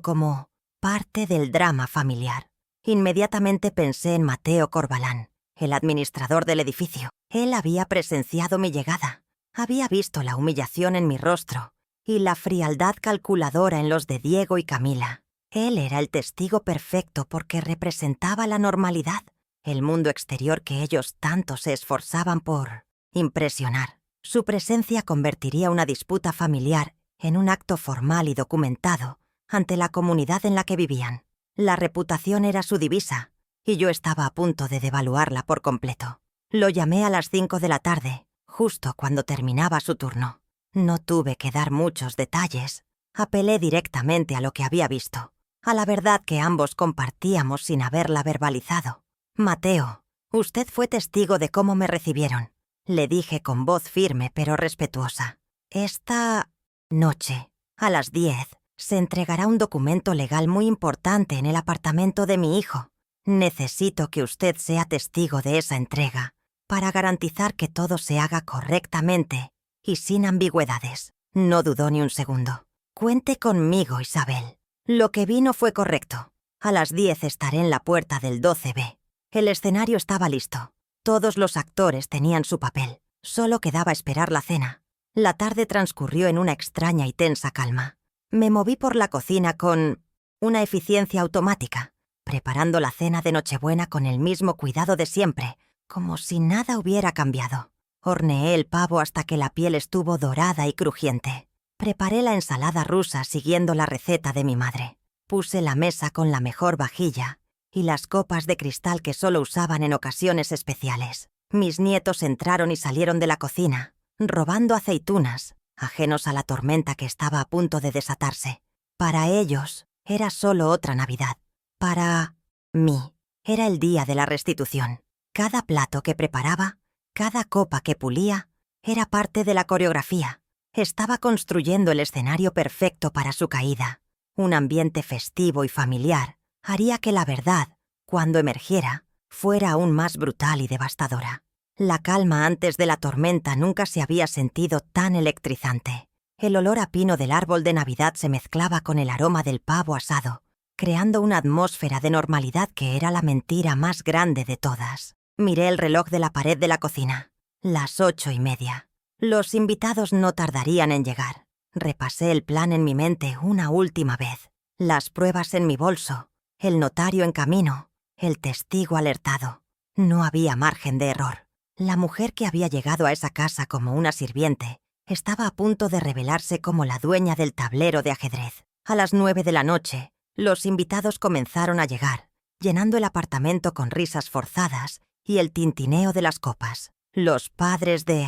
como parte del drama familiar. Inmediatamente pensé en Mateo Corbalán, el administrador del edificio. Él había presenciado mi llegada, había visto la humillación en mi rostro y la frialdad calculadora en los de Diego y Camila. Él era el testigo perfecto porque representaba la normalidad, el mundo exterior que ellos tanto se esforzaban por impresionar. Su presencia convertiría una disputa familiar en un acto formal y documentado ante la comunidad en la que vivían. La reputación era su divisa, y yo estaba a punto de devaluarla por completo. Lo llamé a las 5 de la tarde, justo cuando terminaba su turno. No tuve que dar muchos detalles. Apelé directamente a lo que había visto, a la verdad que ambos compartíamos sin haberla verbalizado. «Mateo, usted fue testigo de cómo me recibieron», le dije con voz firme pero respetuosa. «Esta noche, a las 10, se entregará un documento legal muy importante en el apartamento de mi hijo. Necesito que usted sea testigo de esa entrega para garantizar que todo se haga correctamente y sin ambigüedades». No dudó ni un segundo. «Cuente conmigo, Isabel. Lo que vi no fue correcto. A las 10 estaré en la puerta del 12B. El escenario estaba listo. Todos los actores tenían su papel. Solo quedaba esperar la cena. La tarde transcurrió en una extraña y tensa calma. Me moví por la cocina con una eficiencia automática, preparando la cena de Nochebuena con el mismo cuidado de siempre, como si nada hubiera cambiado. Horneé el pavo hasta que la piel estuvo dorada y crujiente. Preparé la ensalada rusa siguiendo la receta de mi madre. Puse la mesa con la mejor vajilla y las copas de cristal que solo usaban en ocasiones especiales. Mis nietos entraron y salieron de la cocina, robando aceitunas, ajenos a la tormenta que estaba a punto de desatarse. Para ellos era solo otra Navidad. Para mí era el día de la restitución. Cada plato que preparaba, cada copa que pulía, era parte de la coreografía. Estaba construyendo el escenario perfecto para su caída. Un ambiente festivo y familiar haría que la verdad, cuando emergiera, fuera aún más brutal y devastadora. La calma antes de la tormenta nunca se había sentido tan electrizante. El olor a pino del árbol de Navidad se mezclaba con el aroma del pavo asado, creando una atmósfera de normalidad que era la mentira más grande de todas. Miré el reloj de la pared de la cocina. Las 8:30. Los invitados no tardarían en llegar. Repasé el plan en mi mente una última vez. Las pruebas en mi bolso, el notario en camino, el testigo alertado. No había margen de error. La mujer que había llegado a esa casa como una sirviente estaba a punto de revelarse como la dueña del tablero de ajedrez. A las 9 de la noche, los invitados comenzaron a llegar, llenando el apartamento con risas forzadas y el tintineo de las copas. Los padres de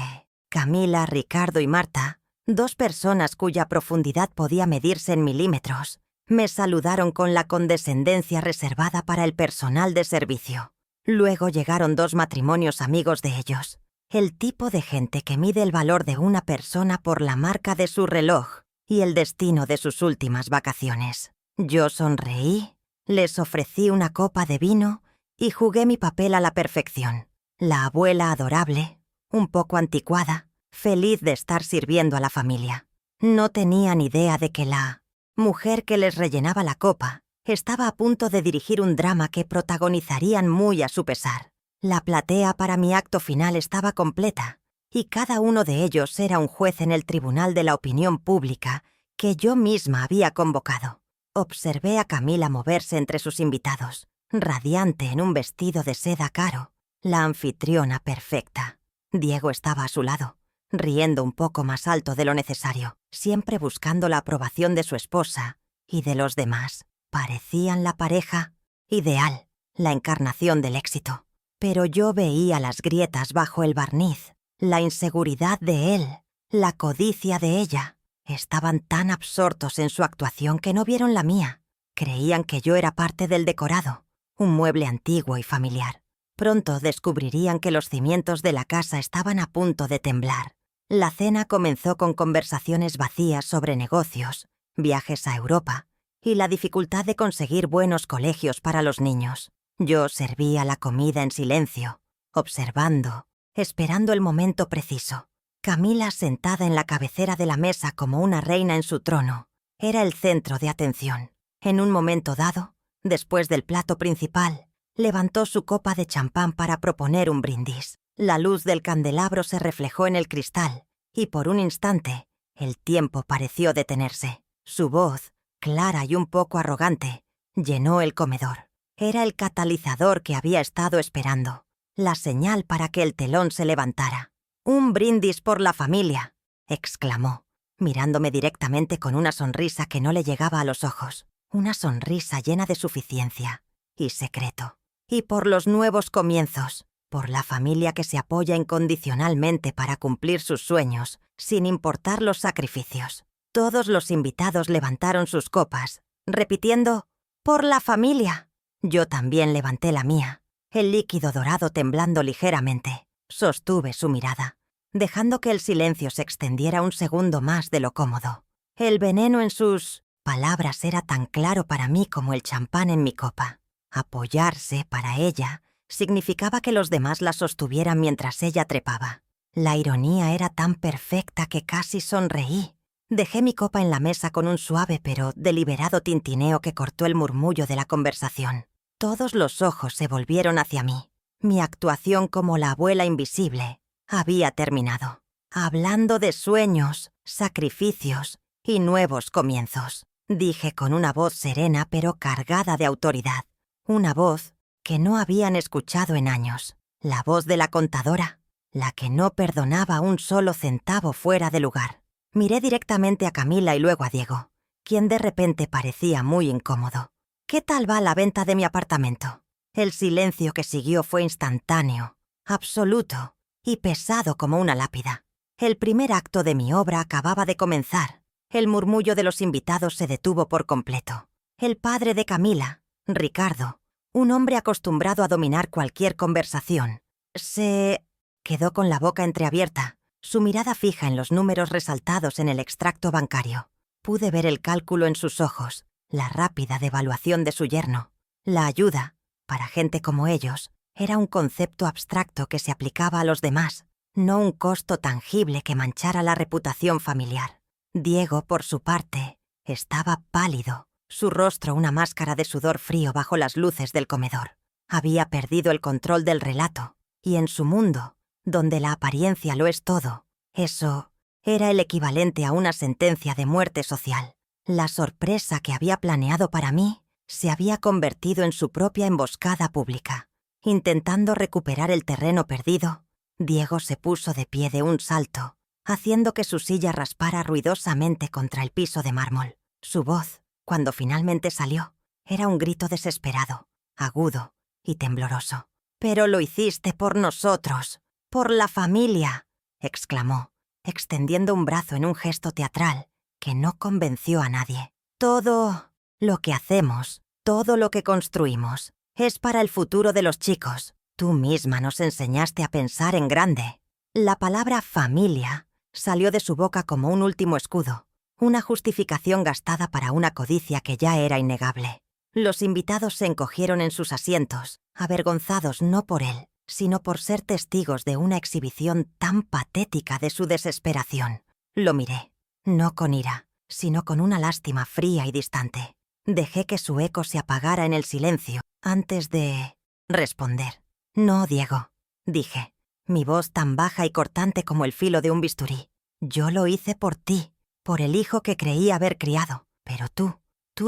Camila, Ricardo y Marta, 2 personas cuya profundidad podía medirse en milímetros, me saludaron con la condescendencia reservada para el personal de servicio. Luego llegaron 2 matrimonios amigos de ellos, el tipo de gente que mide el valor de una persona por la marca de su reloj y el destino de sus últimas vacaciones. Yo sonreí, les ofrecí una copa de vino y jugué mi papel a la perfección. La abuela adorable, un poco anticuada, feliz de estar sirviendo a la familia. No tenían idea de que la mujer que les rellenaba la copa estaba a punto de dirigir un drama que protagonizarían muy a su pesar. La platea para mi acto final estaba completa, y cada uno de ellos era un juez en el tribunal de la opinión pública que yo misma había convocado. Observé a Camila moverse entre sus invitados, radiante en un vestido de seda caro, la anfitriona perfecta. Diego estaba a su lado, riendo un poco más alto de lo necesario, siempre buscando la aprobación de su esposa y de los demás. Parecían la pareja ideal, la encarnación del éxito. Pero yo veía las grietas bajo el barniz, la inseguridad de él, la codicia de ella. Estaban tan absortos en su actuación que no vieron la mía. Creían que yo era parte del decorado, un mueble antiguo y familiar. Pronto descubrirían que los cimientos de la casa estaban a punto de temblar. La cena comenzó con conversaciones vacías sobre negocios, viajes a Europa y la dificultad de conseguir buenos colegios para los niños. Yo servía la comida en silencio, observando, esperando el momento preciso. Camila, sentada en la cabecera de la mesa como una reina en su trono, era el centro de atención. En un momento dado, después del plato principal, levantó su copa de champán para proponer un brindis. La luz del candelabro se reflejó en el cristal y por un instante el tiempo pareció detenerse. Su voz, clara y un poco arrogante, llenó el comedor. Era el catalizador que había estado esperando, la señal para que el telón se levantara. «Un brindis por la familia», exclamó, mirándome directamente con una sonrisa que no le llegaba a los ojos. Una sonrisa llena de suficiencia y secreto. «Y por los nuevos comienzos, por la familia que se apoya incondicionalmente para cumplir sus sueños, sin importar los sacrificios». Todos los invitados levantaron sus copas, repitiendo «¡Por la familia!». Yo también levanté la mía, el líquido dorado temblando ligeramente. Sostuve su mirada, dejando que el silencio se extendiera un segundo más de lo cómodo. El veneno en sus palabras era tan claro para mí como el champán en mi copa. Apoyarse, para ella, significaba que los demás la sostuvieran mientras ella trepaba. La ironía era tan perfecta que casi sonreí. Dejé mi copa en la mesa con un suave pero deliberado tintineo que cortó el murmullo de la conversación. Todos los ojos se volvieron hacia mí. Mi actuación como la abuela invisible había terminado. Hablando de sueños, sacrificios y nuevos comienzos, dije con una voz serena pero cargada de autoridad. Una voz que no habían escuchado en años. La voz de la contadora, la que no perdonaba un solo centavo fuera de lugar. Miré directamente a Camila y luego a Diego, quien de repente parecía muy incómodo. «¿Qué tal va la venta de mi apartamento?». El silencio que siguió fue instantáneo, absoluto y pesado como una lápida. El primer acto de mi obra acababa de comenzar. El murmullo de los invitados se detuvo por completo. El padre de Camila, Ricardo, un hombre acostumbrado a dominar cualquier conversación, se quedó con la boca entreabierta, su mirada fija en los números resaltados en el extracto bancario. Pude ver el cálculo en sus ojos, la rápida devaluación de su yerno. La ayuda, para gente como ellos, era un concepto abstracto que se aplicaba a los demás, no un costo tangible que manchara la reputación familiar. Diego, por su parte, estaba pálido, su rostro una máscara de sudor frío bajo las luces del comedor. Había perdido el control del relato, y en su mundo, donde la apariencia lo es todo, eso era el equivalente a una sentencia de muerte social. La sorpresa que había planeado para mí se había convertido en su propia emboscada pública. Intentando recuperar el terreno perdido, Diego se puso de pie de un salto, haciendo que su silla raspara ruidosamente contra el piso de mármol. Su voz, cuando finalmente salió, era un grito desesperado, agudo y tembloroso. «Pero lo hiciste por nosotros, por la familia», exclamó, extendiendo un brazo en un gesto teatral que no convenció a nadie. «Todo lo que hacemos, todo lo que construimos, es para el futuro de los chicos. Tú misma nos enseñaste a pensar en grande». La palabra familia salió de su boca como un último escudo, una justificación gastada para una codicia que ya era innegable. Los invitados se encogieron en sus asientos, avergonzados no por él, sino por ser testigos de una exhibición tan patética de su desesperación. Lo miré, no con ira, sino con una lástima fría y distante. Dejé que su eco se apagara en el silencio antes de responder. «No, Diego», dije, mi voz tan baja y cortante como el filo de un bisturí. «Yo lo hice por ti, por el hijo que creí haber criado, pero tú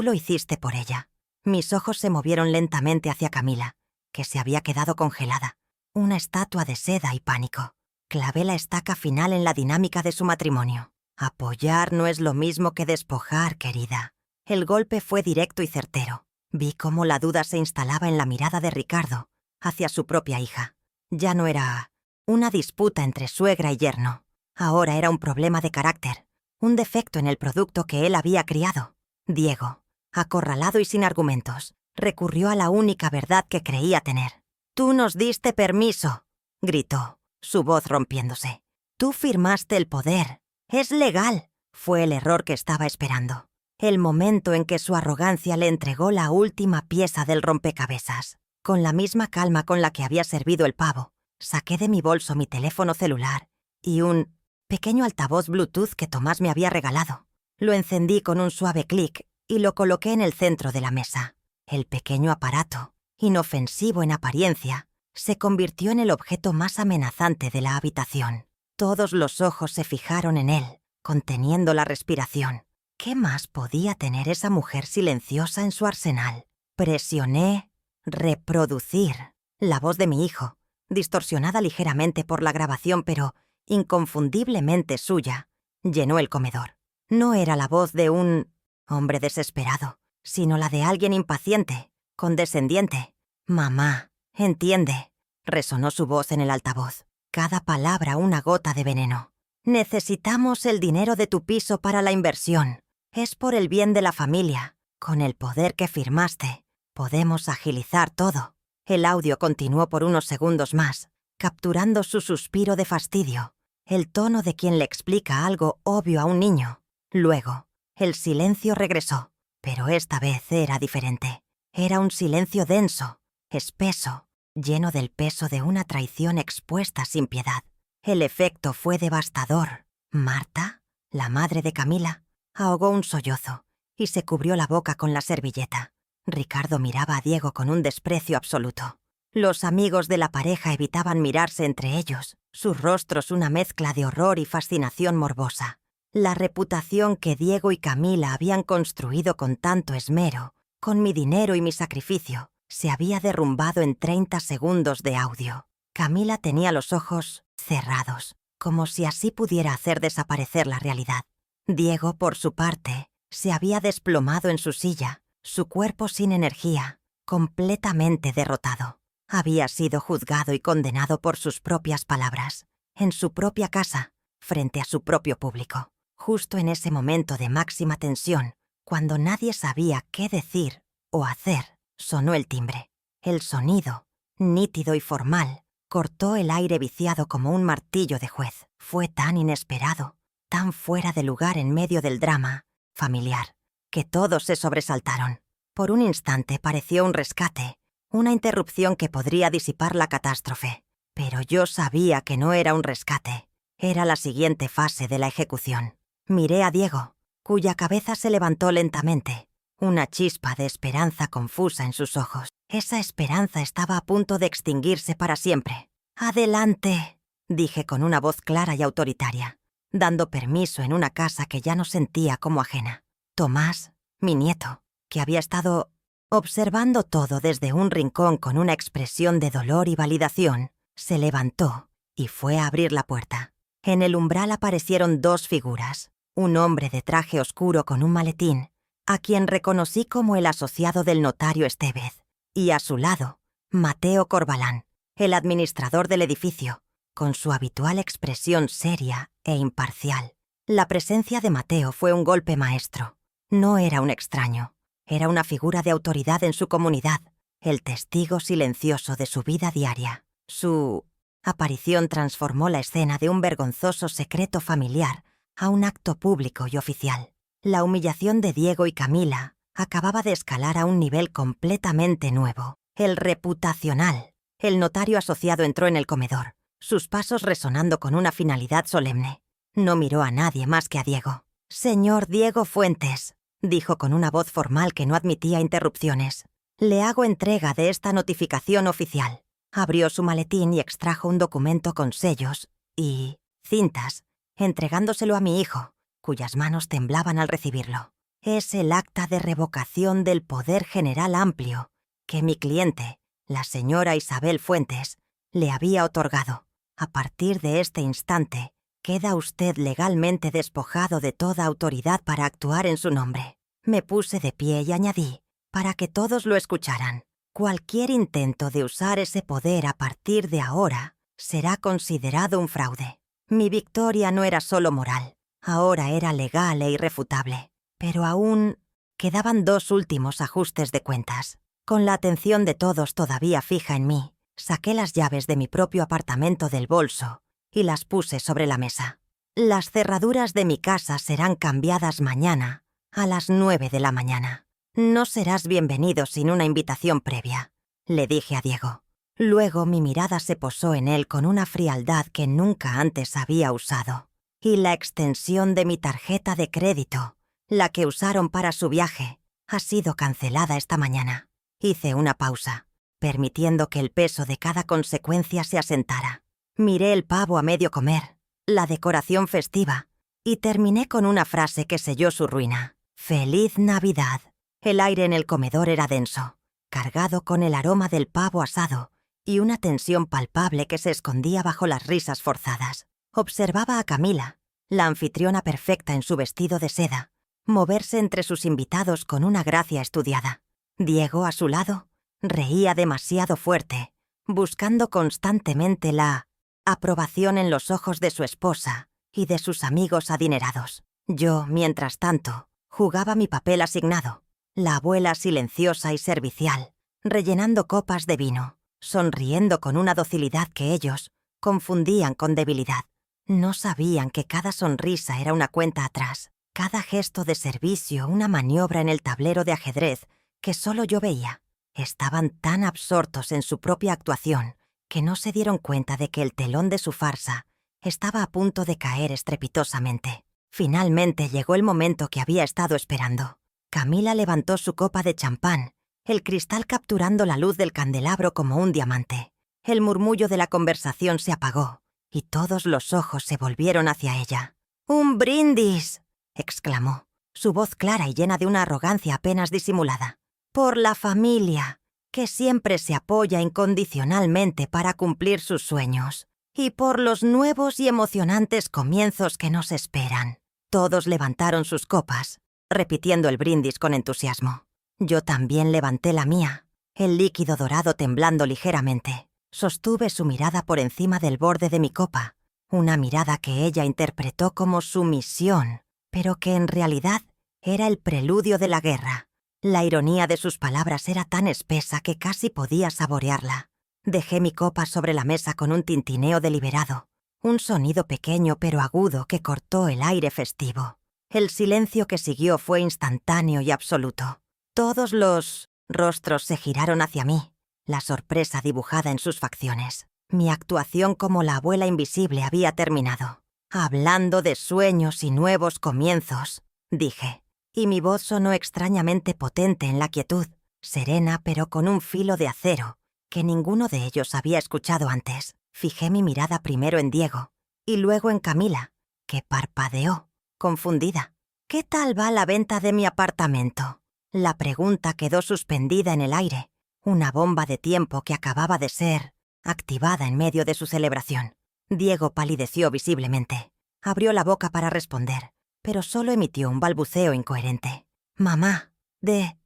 lo hiciste por ella». Mis ojos se movieron lentamente hacia Camila, que se había quedado congelada, una estatua de seda y pánico. Clavé la estaca final en la dinámica de su matrimonio. Apoyar no es lo mismo que despojar, querida. El golpe fue directo y certero. Vi cómo la duda se instalaba en la mirada de Ricardo hacia su propia hija. Ya no era una disputa entre suegra y yerno. Ahora era un problema de carácter, un defecto en el producto que él había criado. Diego, acorralado y sin argumentos, recurrió a la única verdad que creía tener. «Tú nos diste permiso», gritó, su voz rompiéndose. «Tú firmaste el poder. Es legal». Fue el error que estaba esperando. El momento en que su arrogancia le entregó la última pieza del rompecabezas. Con la misma calma con la que había servido el pavo, saqué de mi bolso mi teléfono celular y un pequeño altavoz Bluetooth que Tomás me había regalado. Lo encendí con un suave clic y lo coloqué en el centro de la mesa. El pequeño aparato, inofensivo en apariencia, se convirtió en el objeto más amenazante de la habitación. Todos los ojos se fijaron en él, conteniendo la respiración. ¿Qué más podía tener esa mujer silenciosa en su arsenal? Presioné reproducir. La voz de mi hijo, distorsionada ligeramente por la grabación pero inconfundiblemente suya, llenó el comedor. No era la voz de un hombre desesperado, sino la de alguien impaciente, condescendiente. «Mamá, entiende», resonó su voz en el altavoz. Cada palabra una gota de veneno. «Necesitamos el dinero de tu piso para la inversión. Es por el bien de la familia. Con el poder que firmaste, podemos agilizar todo». El audio continuó por unos segundos más, capturando su suspiro de fastidio, el tono de quien le explica algo obvio a un niño. Luego, el silencio regresó, pero esta vez era diferente. Era un silencio denso, espeso, lleno del peso de una traición expuesta sin piedad. El efecto fue devastador. Marta, la madre de Camila, ahogó un sollozo y se cubrió la boca con la servilleta. Ricardo miraba a Diego con un desprecio absoluto. Los amigos de la pareja evitaban mirarse entre ellos, sus rostros una mezcla de horror y fascinación morbosa. La reputación que Diego y Camila habían construido con tanto esmero, con mi dinero y mi sacrificio, se había derrumbado en 30 segundos de audio. Camila tenía los ojos cerrados, como si así pudiera hacer desaparecer la realidad. Diego, por su parte, se había desplomado en su silla, su cuerpo sin energía, completamente derrotado. Había sido juzgado y condenado por sus propias palabras, en su propia casa, frente a su propio público. Justo en ese momento de máxima tensión, cuando nadie sabía qué decir o hacer, sonó el timbre. El sonido, nítido y formal, cortó el aire viciado como un martillo de juez. Fue tan inesperado, tan fuera de lugar en medio del drama familiar, que todos se sobresaltaron. Por un instante pareció un rescate, una interrupción que podría disipar la catástrofe. Pero yo sabía que no era un rescate, era la siguiente fase de la ejecución. Miré a Diego, cuya cabeza se levantó lentamente, una chispa de esperanza confusa en sus ojos. Esa esperanza estaba a punto de extinguirse para siempre. «Adelante», dije con una voz clara y autoritaria, dando permiso en una casa que ya no sentía como ajena. Tomás, mi nieto, que había estado observando todo desde un rincón con una expresión de dolor y validación, se levantó y fue a abrir la puerta. En el umbral aparecieron dos figuras, un hombre de traje oscuro con un maletín, a quien reconocí como el asociado del notario Estevez, y a su lado, Mateo Corbalán, el administrador del edificio, con su habitual expresión seria e imparcial. La presencia de Mateo fue un golpe maestro. No era un extraño, era una figura de autoridad en su comunidad, el testigo silencioso de su vida diaria. Su aparición transformó la escena de un vergonzoso secreto familiar a un acto público y oficial. La humillación de Diego y Camila acababa de escalar a un nivel completamente nuevo, el reputacional. El notario asociado entró en el comedor, sus pasos resonando con una finalidad solemne. No miró a nadie más que a Diego. «Señor Diego Fuentes», dijo con una voz formal que no admitía interrupciones, «le hago entrega de esta notificación oficial». Abrió su maletín y extrajo un documento con sellos y cintas, entregándoselo a mi hijo, cuyas manos temblaban al recibirlo. Es el acta de revocación del poder general amplio que mi cliente, la señora Isabel Fuentes, le había otorgado. A partir de este instante, queda usted legalmente despojado de toda autoridad para actuar en su nombre. Me puse de pie y añadí, para que todos lo escucharan: cualquier intento de usar ese poder a partir de ahora será considerado un fraude. Mi victoria no era solo moral, ahora era legal e irrefutable. Pero aún quedaban dos últimos ajustes de cuentas. Con la atención de todos todavía fija en mí, saqué las llaves de mi propio apartamento del bolso y las puse sobre la mesa. Las cerraduras de mi casa serán cambiadas mañana a las 9 de la mañana. No serás bienvenido sin una invitación previa, le dije a Diego. Luego mi mirada se posó en él con una frialdad que nunca antes había usado. Y la extensión de mi tarjeta de crédito, la que usaron para su viaje, ha sido cancelada esta mañana. Hice una pausa, permitiendo que el peso de cada consecuencia se asentara. Miré el pavo a medio comer, la decoración festiva, y terminé con una frase que selló su ruina. «Feliz Navidad». El aire en el comedor era denso, cargado con el aroma del pavo asado y una tensión palpable que se escondía bajo las risas forzadas. Observaba a Camila, la anfitriona perfecta en su vestido de seda, moverse entre sus invitados con una gracia estudiada. Diego, a su lado, reía demasiado fuerte, buscando constantemente la aprobación en los ojos de su esposa y de sus amigos adinerados. Yo, mientras tanto, jugaba mi papel asignado, la abuela silenciosa y servicial, rellenando copas de vino, sonriendo con una docilidad que ellos confundían con debilidad. No sabían que cada sonrisa era una cuenta atrás, cada gesto de servicio una maniobra en el tablero de ajedrez que solo yo veía. Estaban tan absortos en su propia actuación que no se dieron cuenta de que el telón de su farsa estaba a punto de caer estrepitosamente. Finalmente llegó el momento que había estado esperando. Camila levantó su copa de champán, el cristal capturando la luz del candelabro como un diamante. El murmullo de la conversación se apagó y todos los ojos se volvieron hacia ella. «¡Un brindis!», exclamó, su voz clara y llena de una arrogancia apenas disimulada. «Por la familia, que siempre se apoya incondicionalmente para cumplir sus sueños, y por los nuevos y emocionantes comienzos que nos esperan». Todos levantaron sus copas, repitiendo el brindis con entusiasmo. Yo también levanté la mía, el líquido dorado temblando ligeramente. Sostuve su mirada por encima del borde de mi copa, una mirada que ella interpretó como sumisión, pero que en realidad era el preludio de la guerra. La ironía de sus palabras era tan espesa que casi podía saborearla. Dejé mi copa sobre la mesa con un tintineo deliberado, un sonido pequeño pero agudo que cortó el aire festivo. El silencio que siguió fue instantáneo y absoluto. Todos los rostros se giraron hacia mí, la sorpresa dibujada en sus facciones. Mi actuación como la abuela invisible había terminado. «Hablando de sueños y nuevos comienzos», dije, y mi voz sonó extrañamente potente en la quietud, serena pero con un filo de acero que ninguno de ellos había escuchado antes. Fijé mi mirada primero en Diego y luego en Camila, que parpadeó, confundida. «¿Qué tal va la venta de mi apartamento?». La pregunta quedó suspendida en el aire, una bomba de tiempo que acababa de ser activada en medio de su celebración. Diego palideció visiblemente. Abrió la boca para responder, pero solo emitió un balbuceo incoherente. «Mamá, ¿de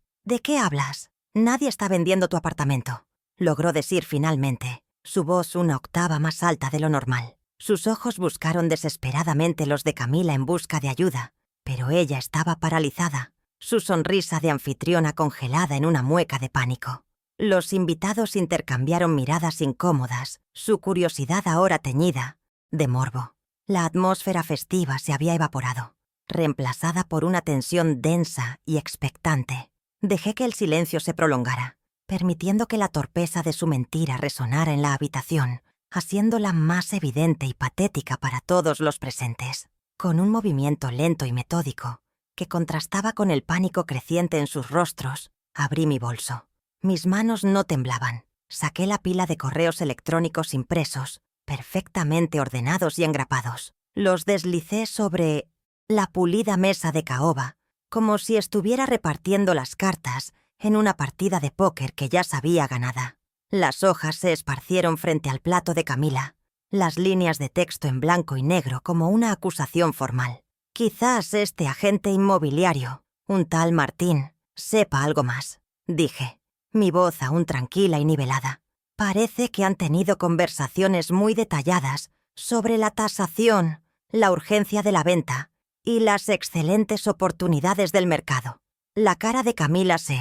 qué hablas? Nadie está vendiendo tu apartamento», logró decir finalmente, su voz una octava más alta de lo normal. Sus ojos buscaron desesperadamente los de Camila en busca de ayuda, pero ella estaba paralizada, su sonrisa de anfitriona congelada en una mueca de pánico. Los invitados intercambiaron miradas incómodas, su curiosidad ahora teñida de morbo. La atmósfera festiva se había evaporado, reemplazada por una tensión densa y expectante. Dejé que el silencio se prolongara, permitiendo que la torpeza de su mentira resonara en la habitación, haciéndola más evidente y patética para todos los presentes. Con un movimiento lento y metódico, que contrastaba con el pánico creciente en sus rostros, abrí mi bolso. Mis manos no temblaban. Saqué la pila de correos electrónicos impresos, perfectamente ordenados y engrapados. Los deslicé sobre la pulida mesa de caoba, como si estuviera repartiendo las cartas en una partida de póker que ya sabía ganada. Las hojas se esparcieron frente al plato de Camila, las líneas de texto en blanco y negro como una acusación formal. «Quizás este agente inmobiliario, un tal Martín, sepa algo más», dije, mi voz aún tranquila y nivelada. «Parece que han tenido conversaciones muy detalladas sobre la tasación, la urgencia de la venta y las excelentes oportunidades del mercado». La cara de Camila se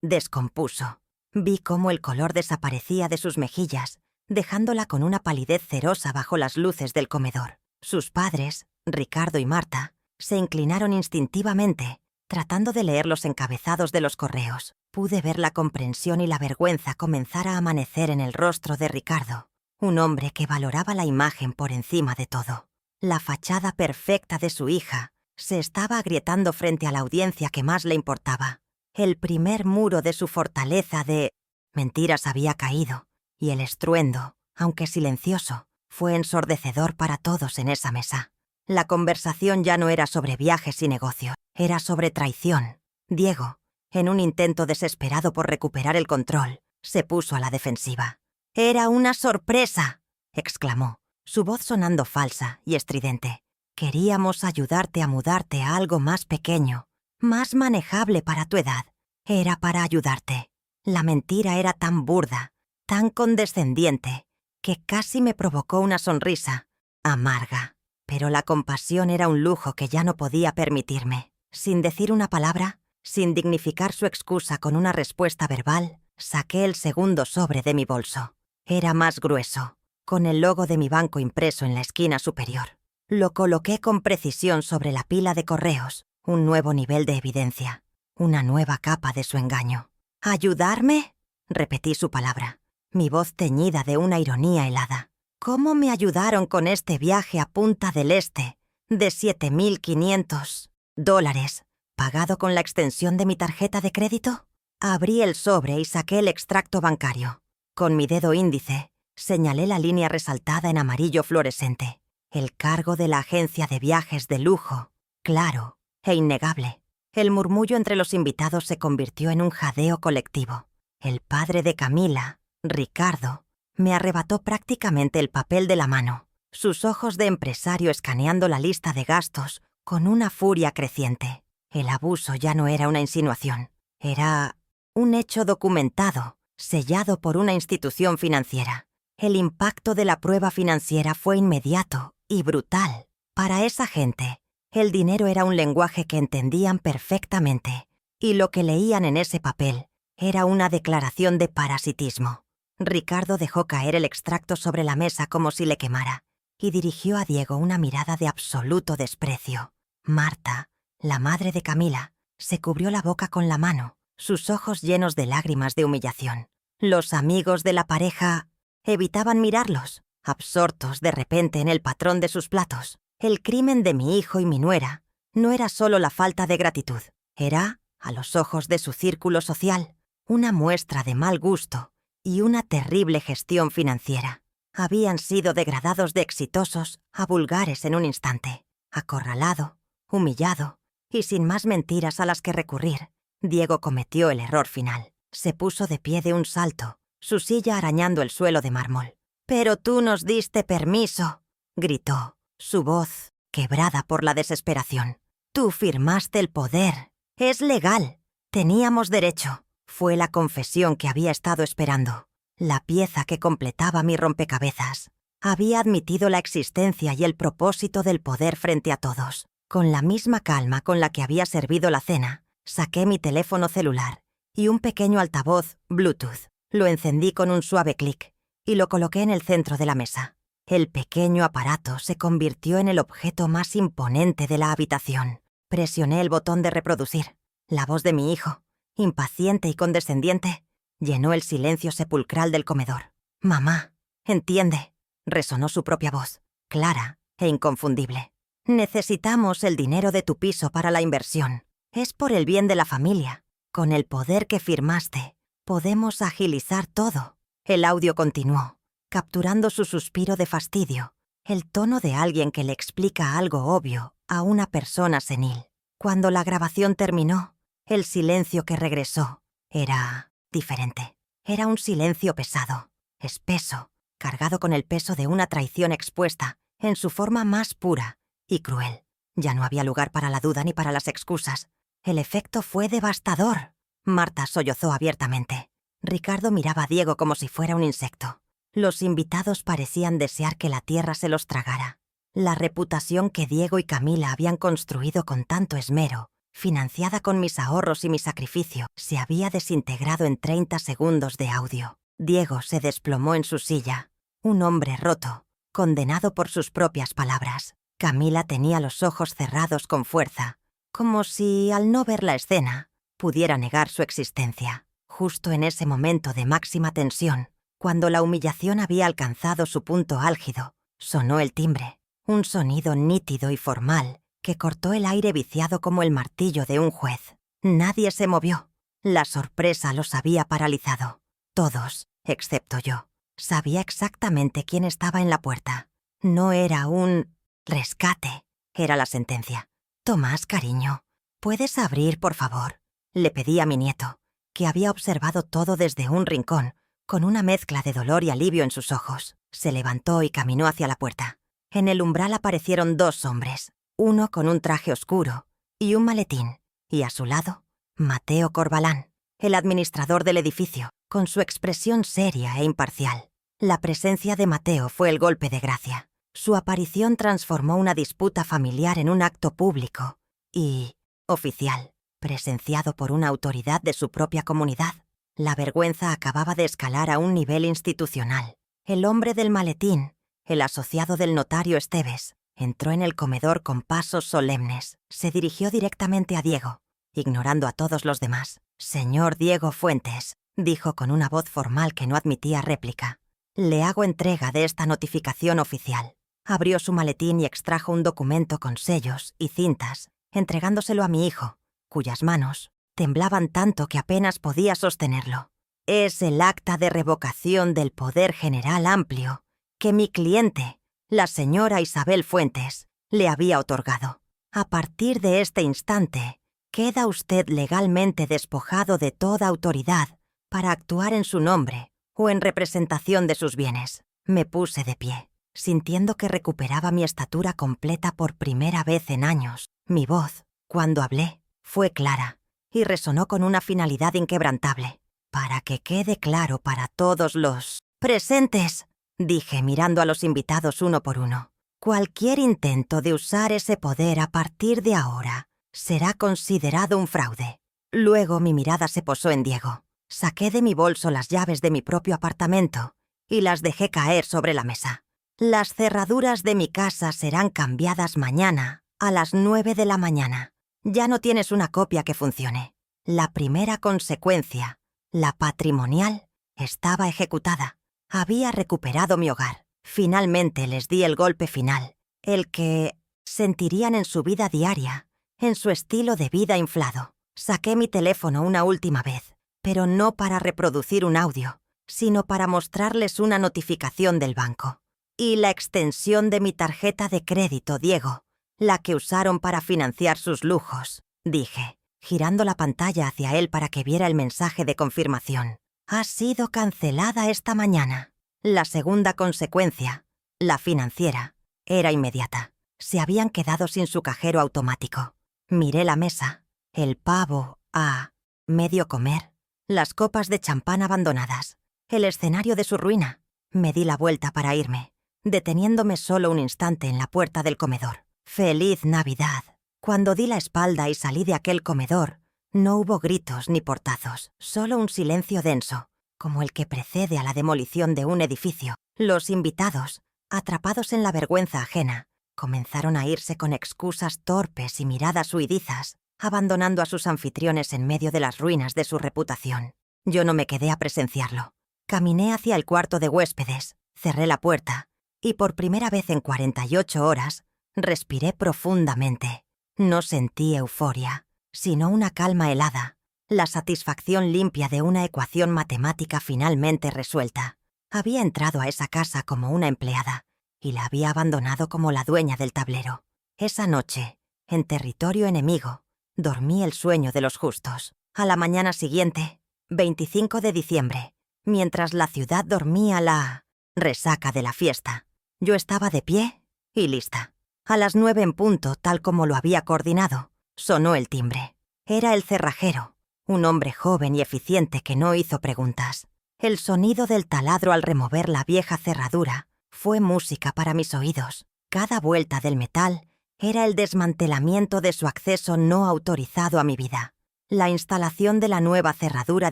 descompuso. Vi cómo el color desaparecía de sus mejillas, dejándola con una palidez cerosa bajo las luces del comedor. Sus padres, Ricardo y Marta, se inclinaron instintivamente, tratando de leer los encabezados de los correos. Pude ver la comprensión y la vergüenza comenzar a amanecer en el rostro de Ricardo, un hombre que valoraba la imagen por encima de todo. La fachada perfecta de su hija se estaba agrietando frente a la audiencia que más le importaba. El primer muro de su fortaleza de mentiras había caído, y el estruendo, aunque silencioso, fue ensordecedor para todos en esa mesa. La conversación ya no era sobre viajes y negocios, era sobre traición. Diego, en un intento desesperado por recuperar el control, se puso a la defensiva. «¡Era una sorpresa!», exclamó, su voz sonando falsa y estridente. «Queríamos ayudarte a mudarte a algo más pequeño, más manejable para tu edad. Era para ayudarte». La mentira era tan burda, tan condescendiente, que casi me provocó una sonrisa amarga. Pero la compasión era un lujo que ya no podía permitirme. Sin decir una palabra, sin dignificar su excusa con una respuesta verbal, saqué el segundo sobre de mi bolso. Era más grueso, con el logo de mi banco impreso en la esquina superior. Lo coloqué con precisión sobre la pila de correos, un nuevo nivel de evidencia, una nueva capa de su engaño. «¿Ayudarme?», repetí su palabra, mi voz teñida de una ironía helada. «¿Cómo me ayudaron con este viaje a Punta del Este de $7.500, pagado con la extensión de mi tarjeta de crédito?» Abrí el sobre y saqué el extracto bancario. Con mi dedo índice, señalé la línea resaltada en amarillo fluorescente. El cargo de la agencia de viajes de lujo, claro e innegable. El murmullo entre los invitados se convirtió en un jadeo colectivo. El padre de Camila, Ricardo, me arrebató prácticamente el papel de la mano, sus ojos de empresario escaneando la lista de gastos con una furia creciente. El abuso ya no era una insinuación, era un hecho documentado, sellado por una institución financiera. El impacto de la prueba financiera fue inmediato y brutal. Para esa gente, el dinero era un lenguaje que entendían perfectamente, y lo que leían en ese papel era una declaración de parasitismo. Ricardo dejó caer el extracto sobre la mesa como si le quemara, y dirigió a Diego una mirada de absoluto desprecio. Marta, la madre de Camila, se cubrió la boca con la mano, sus ojos llenos de lágrimas de humillación. Los amigos de la pareja evitaban mirarlos, absortos de repente en el patrón de sus platos. El crimen de mi hijo y mi nuera no era solo la falta de gratitud, era, a los ojos de su círculo social, una muestra de mal gusto y una terrible gestión financiera. Habían sido degradados de exitosos a vulgares en un instante. Acorralado, humillado y sin más mentiras a las que recurrir, Diego cometió el error final. Se puso de pie de un salto, su silla arañando el suelo de mármol. «¡Pero tú nos diste permiso!», gritó, su voz quebrada por la desesperación. «Tú firmaste el poder. Es legal. Teníamos derecho». Fue la confesión que había estado esperando, la pieza que completaba mi rompecabezas. Había admitido la existencia y el propósito del poder frente a todos. Con la misma calma con la que había servido la cena, saqué mi teléfono celular y un pequeño altavoz Bluetooth. Lo encendí con un suave clic y lo coloqué en el centro de la mesa. El pequeño aparato se convirtió en el objeto más imponente de la habitación. Presioné el botón de reproducir. La voz de mi hijo, impaciente y condescendiente, llenó el silencio sepulcral del comedor. «Mamá, entiende», resonó su propia voz, clara e inconfundible. «Necesitamos el dinero de tu piso para la inversión. Es por el bien de la familia. Con el poder que firmaste, podemos agilizar todo». El audio continuó, capturando su suspiro de fastidio, el tono de alguien que le explica algo obvio a una persona senil. Cuando la grabación terminó, el silencio que regresó era diferente. Era un silencio pesado, espeso, cargado con el peso de una traición expuesta en su forma más pura y cruel. Ya no había lugar para la duda ni para las excusas. El efecto fue devastador. Marta sollozó abiertamente. Ricardo miraba a Diego como si fuera un insecto. Los invitados parecían desear que la tierra se los tragara. La reputación que Diego y Camila habían construido con tanto esmero, financiada con mis ahorros y mi sacrificio, se había desintegrado en 30 segundos de audio. Diego se desplomó en su silla, un hombre roto, condenado por sus propias palabras. Camila tenía los ojos cerrados con fuerza, como si, al no ver la escena, pudiera negar su existencia. Justo en ese momento de máxima tensión, cuando la humillación había alcanzado su punto álgido, sonó el timbre, un sonido nítido y formal que cortó el aire viciado como el martillo de un juez. Nadie se movió. La sorpresa los había paralizado. Todos, excepto yo. Sabía exactamente quién estaba en la puerta. No era un rescate. Era la sentencia. «Tomás, cariño, ¿puedes abrir, por favor?», le pedí a mi nieto, que había observado todo desde un rincón, con una mezcla de dolor y alivio en sus ojos. Se levantó y caminó hacia la puerta. En el umbral aparecieron 2 hombres, uno con un traje oscuro y un maletín, y a su lado, Mateo Corbalán, el administrador del edificio, con su expresión seria e imparcial. La presencia de Mateo fue el golpe de gracia. Su aparición transformó una disputa familiar en un acto público y oficial, presenciado por una autoridad de su propia comunidad. La vergüenza acababa de escalar a un nivel institucional. El hombre del maletín, el asociado del notario Esteves, entró en el comedor con pasos solemnes. Se dirigió directamente a Diego, ignorando a todos los demás. «Señor Diego Fuentes», dijo con una voz formal que no admitía réplica, «le hago entrega de esta notificación oficial». Abrió su maletín y extrajo un documento con sellos y cintas, entregándoselo a mi hijo, cuyas manos temblaban tanto que apenas podía sostenerlo. «Es el acta de revocación del poder general amplio que mi cliente, la señora Isabel Fuentes, le había otorgado. A partir de este instante, queda usted legalmente despojado de toda autoridad para actuar en su nombre o en representación de sus bienes». Me puse de pie, sintiendo que recuperaba mi estatura completa por primera vez en años. Mi voz, cuando hablé, fue clara y resonó con una finalidad inquebrantable. «Para que quede claro para todos los presentes», dije mirando a los invitados uno por uno, «cualquier intento de usar ese poder a partir de ahora será considerado un fraude». Luego mi mirada se posó en Diego. Saqué de mi bolso las llaves de mi propio apartamento y las dejé caer sobre la mesa. «Las cerraduras de mi casa serán cambiadas mañana a las 9 de la mañana. Ya no tienes una copia que funcione». La primera consecuencia, la patrimonial, estaba ejecutada. Había recuperado mi hogar. Finalmente les di el golpe final, el que sentirían en su vida diaria, en su estilo de vida inflado. Saqué mi teléfono una última vez, pero no para reproducir un audio, sino para mostrarles una notificación del banco. «Y la extensión de mi tarjeta de crédito, Diego, la que usaron para financiar sus lujos», dije, girando la pantalla hacia él para que viera el mensaje de confirmación. «Ha sido cancelada esta mañana». La segunda consecuencia, la financiera, era inmediata. Se habían quedado sin su cajero automático. Miré la mesa, el pavo a medio comer, las copas de champán abandonadas, el escenario de su ruina. Me di la vuelta para irme, deteniéndome solo un instante en la puerta del comedor. «Feliz Navidad». Cuando di la espalda y salí de aquel comedor, no hubo gritos ni portazos, solo un silencio denso, como el que precede a la demolición de un edificio. Los invitados, atrapados en la vergüenza ajena, comenzaron a irse con excusas torpes y miradas huidizas, abandonando a sus anfitriones en medio de las ruinas de su reputación. Yo no me quedé a presenciarlo. Caminé hacia el cuarto de huéspedes, cerré la puerta, y por primera vez en 48 horas, respiré profundamente. No sentí euforia, sino una calma helada, la satisfacción limpia de una ecuación matemática finalmente resuelta. Había entrado a esa casa como una empleada y la había abandonado como la dueña del tablero. Esa noche, en territorio enemigo, dormí el sueño de los justos. A la mañana siguiente, 25 de diciembre, mientras la ciudad dormía la resaca de la fiesta, yo estaba de pie y lista. A las 9 en punto, tal como lo había coordinado, sonó el timbre. Era el cerrajero, un hombre joven y eficiente que no hizo preguntas. El sonido del taladro al remover la vieja cerradura fue música para mis oídos. Cada vuelta del metal era el desmantelamiento de su acceso no autorizado a mi vida. La instalación de la nueva cerradura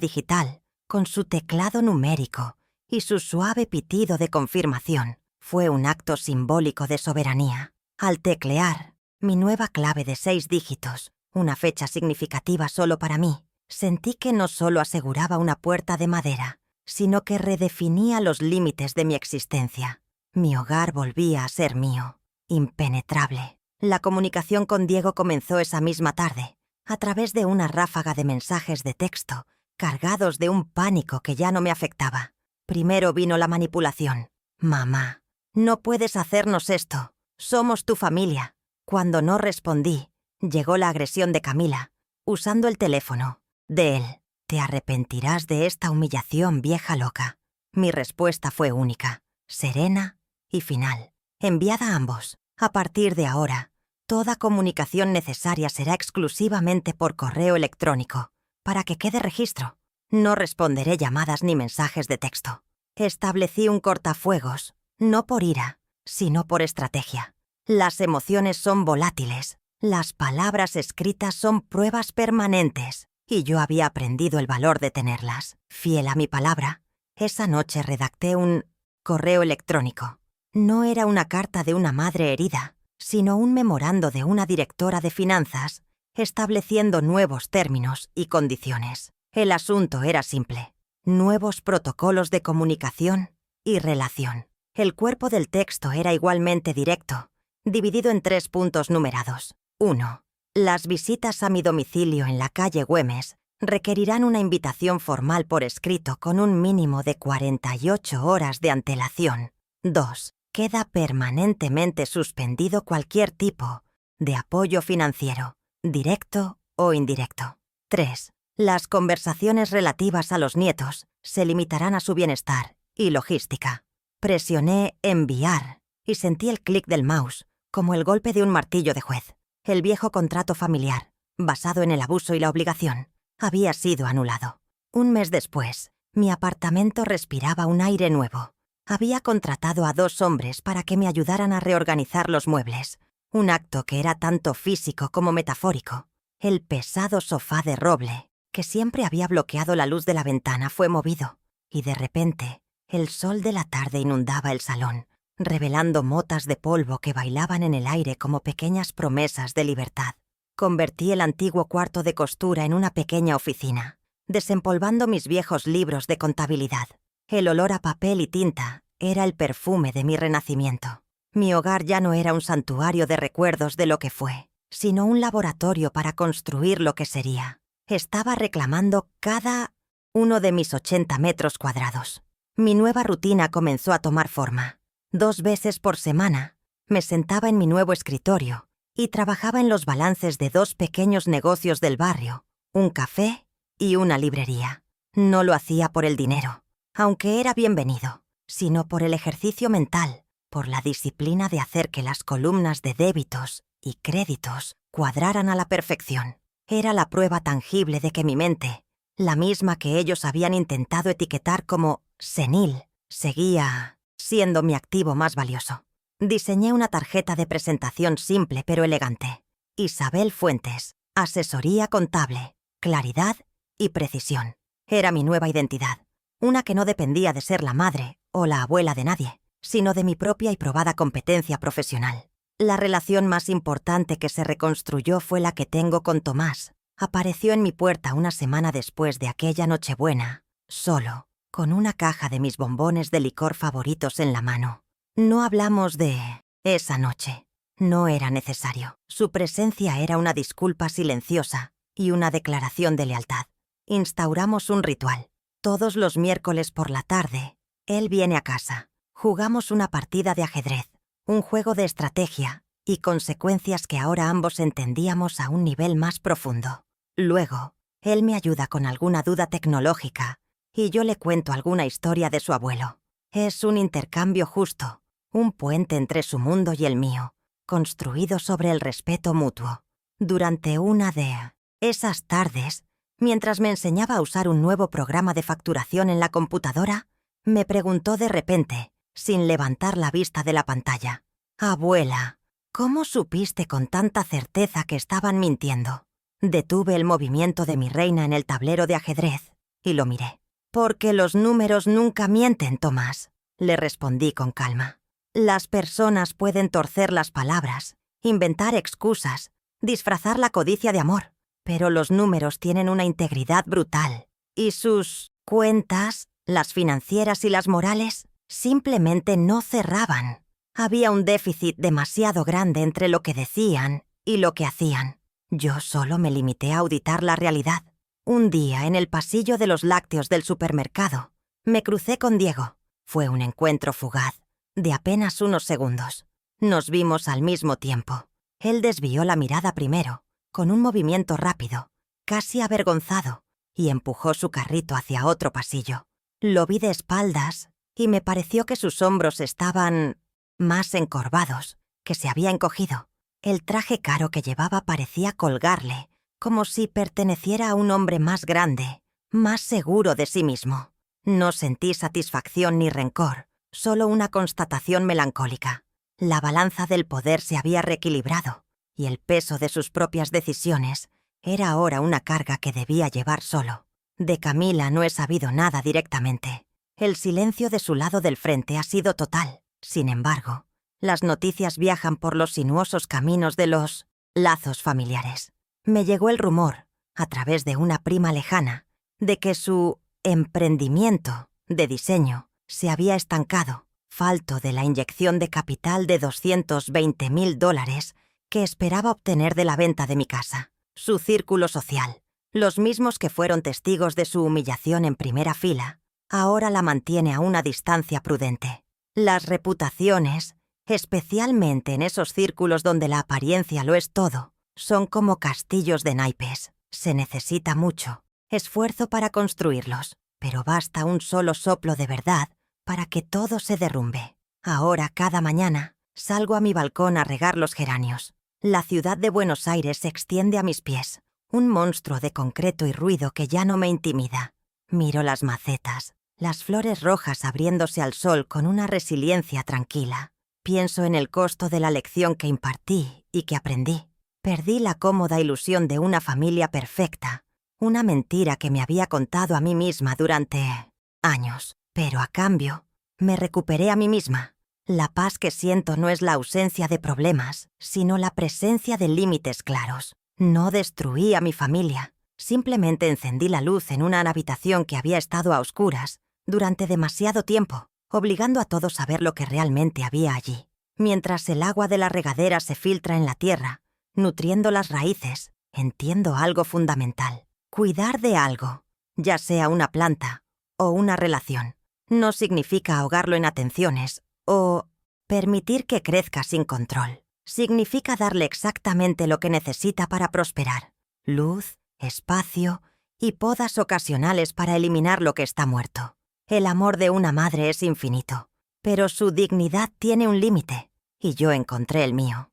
digital, con su teclado numérico y su suave pitido de confirmación, fue un acto simbólico de soberanía. Al teclear mi nueva clave de 6 dígitos, una fecha significativa solo para mí, sentí que no solo aseguraba una puerta de madera, sino que redefinía los límites de mi existencia. Mi hogar volvía a ser mío, impenetrable. La comunicación con Diego comenzó esa misma tarde, a través de una ráfaga de mensajes de texto, cargados de un pánico que ya no me afectaba. Primero vino la manipulación. «Mamá, no puedes hacernos esto. Somos tu familia. Cuando no respondí, llegó la agresión de Camila, usando el teléfono. De él. «Te arrepentirás de esta humillación, vieja loca». Mi respuesta fue única, serena y final, enviada a ambos. A partir de ahora, toda comunicación necesaria será exclusivamente por correo electrónico, para que quede registro. No responderé llamadas ni mensajes de texto. Establecí un cortafuegos, no por ira, sino por estrategia. Las emociones son volátiles, las palabras escritas son pruebas permanentes, y yo había aprendido el valor de tenerlas. Fiel a mi palabra, esa noche redacté un correo electrónico. No era una carta de una madre herida, sino un memorando de una directora de finanzas, estableciendo nuevos términos y condiciones. El asunto era simple: nuevos protocolos de comunicación y relación. El cuerpo del texto era igualmente directo, dividido en 3 puntos numerados. 1. Las visitas a mi domicilio en la calle Güemes requerirán una invitación formal por escrito con un mínimo de 48 horas de antelación. 2. Queda permanentemente suspendido cualquier tipo de apoyo financiero, directo o indirecto. 3. Las conversaciones relativas a los nietos se limitarán a su bienestar y logística. Presioné enviar y sentí el clic del mouse, como el golpe de un martillo de juez. El viejo contrato familiar, basado en el abuso y la obligación, había sido anulado. Un mes después, mi apartamento respiraba un aire nuevo. Había contratado a 2 hombres para que me ayudaran a reorganizar los muebles, un acto que era tanto físico como metafórico. El pesado sofá de roble, que siempre había bloqueado la luz de la ventana, fue movido, y de repente, el sol de la tarde inundaba el salón, revelando motas de polvo que bailaban en el aire como pequeñas promesas de libertad. Convertí el antiguo cuarto de costura en una pequeña oficina, desempolvando mis viejos libros de contabilidad. El olor a papel y tinta era el perfume de mi renacimiento. Mi hogar ya no era un santuario de recuerdos de lo que fue, sino un laboratorio para construir lo que sería. Estaba reclamando cada uno de mis 80 metros cuadrados. Mi nueva rutina comenzó a tomar forma. 2 veces por semana me sentaba en mi nuevo escritorio y trabajaba en los balances de 2 pequeños negocios del barrio, un café y una librería. No lo hacía por el dinero, aunque era bienvenido, sino por el ejercicio mental, por la disciplina de hacer que las columnas de débitos y créditos cuadraran a la perfección. Era la prueba tangible de que mi mente, la misma que ellos habían intentado etiquetar como senil, seguía siendo mi activo más valioso. Diseñé una tarjeta de presentación simple pero elegante. Isabel Fuentes, asesoría contable, claridad y precisión. Era mi nueva identidad, una que no dependía de ser la madre o la abuela de nadie, sino de mi propia y probada competencia profesional. La relación más importante que se reconstruyó fue la que tengo con Tomás. Apareció en mi puerta una semana después de aquella Nochebuena, solo, con una caja de mis bombones de licor favoritos en la mano. No hablamos de esa noche. No era necesario. Su presencia era una disculpa silenciosa y una declaración de lealtad. Instauramos un ritual. Todos los miércoles por la tarde, él viene a casa. Jugamos una partida de ajedrez, un juego de estrategia y consecuencias que ahora ambos entendíamos a un nivel más profundo. Luego, él me ayuda con alguna duda tecnológica y yo le cuento alguna historia de su abuelo. Es un intercambio justo, un puente entre su mundo y el mío, construido sobre el respeto mutuo. Durante una de esas tardes, mientras me enseñaba a usar un nuevo programa de facturación en la computadora, me preguntó de repente, sin levantar la vista de la pantalla: «Abuela, ¿cómo supiste con tanta certeza que estaban mintiendo?» Detuve el movimiento de mi reina en el tablero de ajedrez y lo miré. «Porque los números nunca mienten, Tomás», le respondí con calma. «Las personas pueden torcer las palabras, inventar excusas, disfrazar la codicia de amor, pero los números tienen una integridad brutal, y sus cuentas, las financieras y las morales, simplemente no cerraban. Había un déficit demasiado grande entre lo que decían y lo que hacían. Yo solo me limité a auditar la realidad. Un día, en el pasillo de los lácteos del supermercado, me crucé con Diego. Fue un encuentro fugaz, de apenas unos segundos. Nos vimos al mismo tiempo. Él desvió la mirada primero, con un movimiento rápido, casi avergonzado, y empujó su carrito hacia otro pasillo. Lo vi de espaldas y me pareció que sus hombros estaban más encorvados, que se había encogido. El traje caro que llevaba parecía colgarle, como si perteneciera a un hombre más grande, más seguro de sí mismo. No sentí satisfacción ni rencor, solo una constatación melancólica. La balanza del poder se había reequilibrado, y el peso de sus propias decisiones era ahora una carga que debía llevar solo. De Camila no he sabido nada directamente. El silencio de su lado del frente ha sido total. Sin embargo, las noticias viajan por los sinuosos caminos de los lazos familiares. Me llegó el rumor, a través de una prima lejana, de que su emprendimiento de diseño se había estancado, falto de la inyección de capital de $220,000 que esperaba obtener de la venta de mi casa. Su círculo social, los mismos que fueron testigos de su humillación en primera fila, ahora la mantiene a una distancia prudente. Las reputaciones, especialmente en esos círculos donde la apariencia lo es todo, son como castillos de naipes. Se necesita mucho esfuerzo para construirlos, pero basta un solo soplo de verdad para que todo se derrumbe. Ahora, cada mañana, salgo a mi balcón a regar los geranios. La ciudad de Buenos Aires se extiende a mis pies, un monstruo de concreto y ruido que ya no me intimida. Miro las macetas, las flores rojas abriéndose al sol con una resiliencia tranquila. Pienso en el costo de la lección que impartí y que aprendí. Perdí la cómoda ilusión de una familia perfecta, una mentira que me había contado a mí misma durante años. Pero a cambio, me recuperé a mí misma. La paz que siento no es la ausencia de problemas, sino la presencia de límites claros. No destruí a mi familia, simplemente encendí la luz en una habitación que había estado a oscuras durante demasiado tiempo, obligando a todos a ver lo que realmente había allí. Mientras el agua de la regadera se filtra en la tierra, nutriendo las raíces, entiendo algo fundamental. Cuidar de algo, ya sea una planta o una relación, no significa ahogarlo en atenciones o permitir que crezca sin control. Significa darle exactamente lo que necesita para prosperar: luz, espacio y podas ocasionales para eliminar lo que está muerto. El amor de una madre es infinito, pero su dignidad tiene un límite, y yo encontré el mío.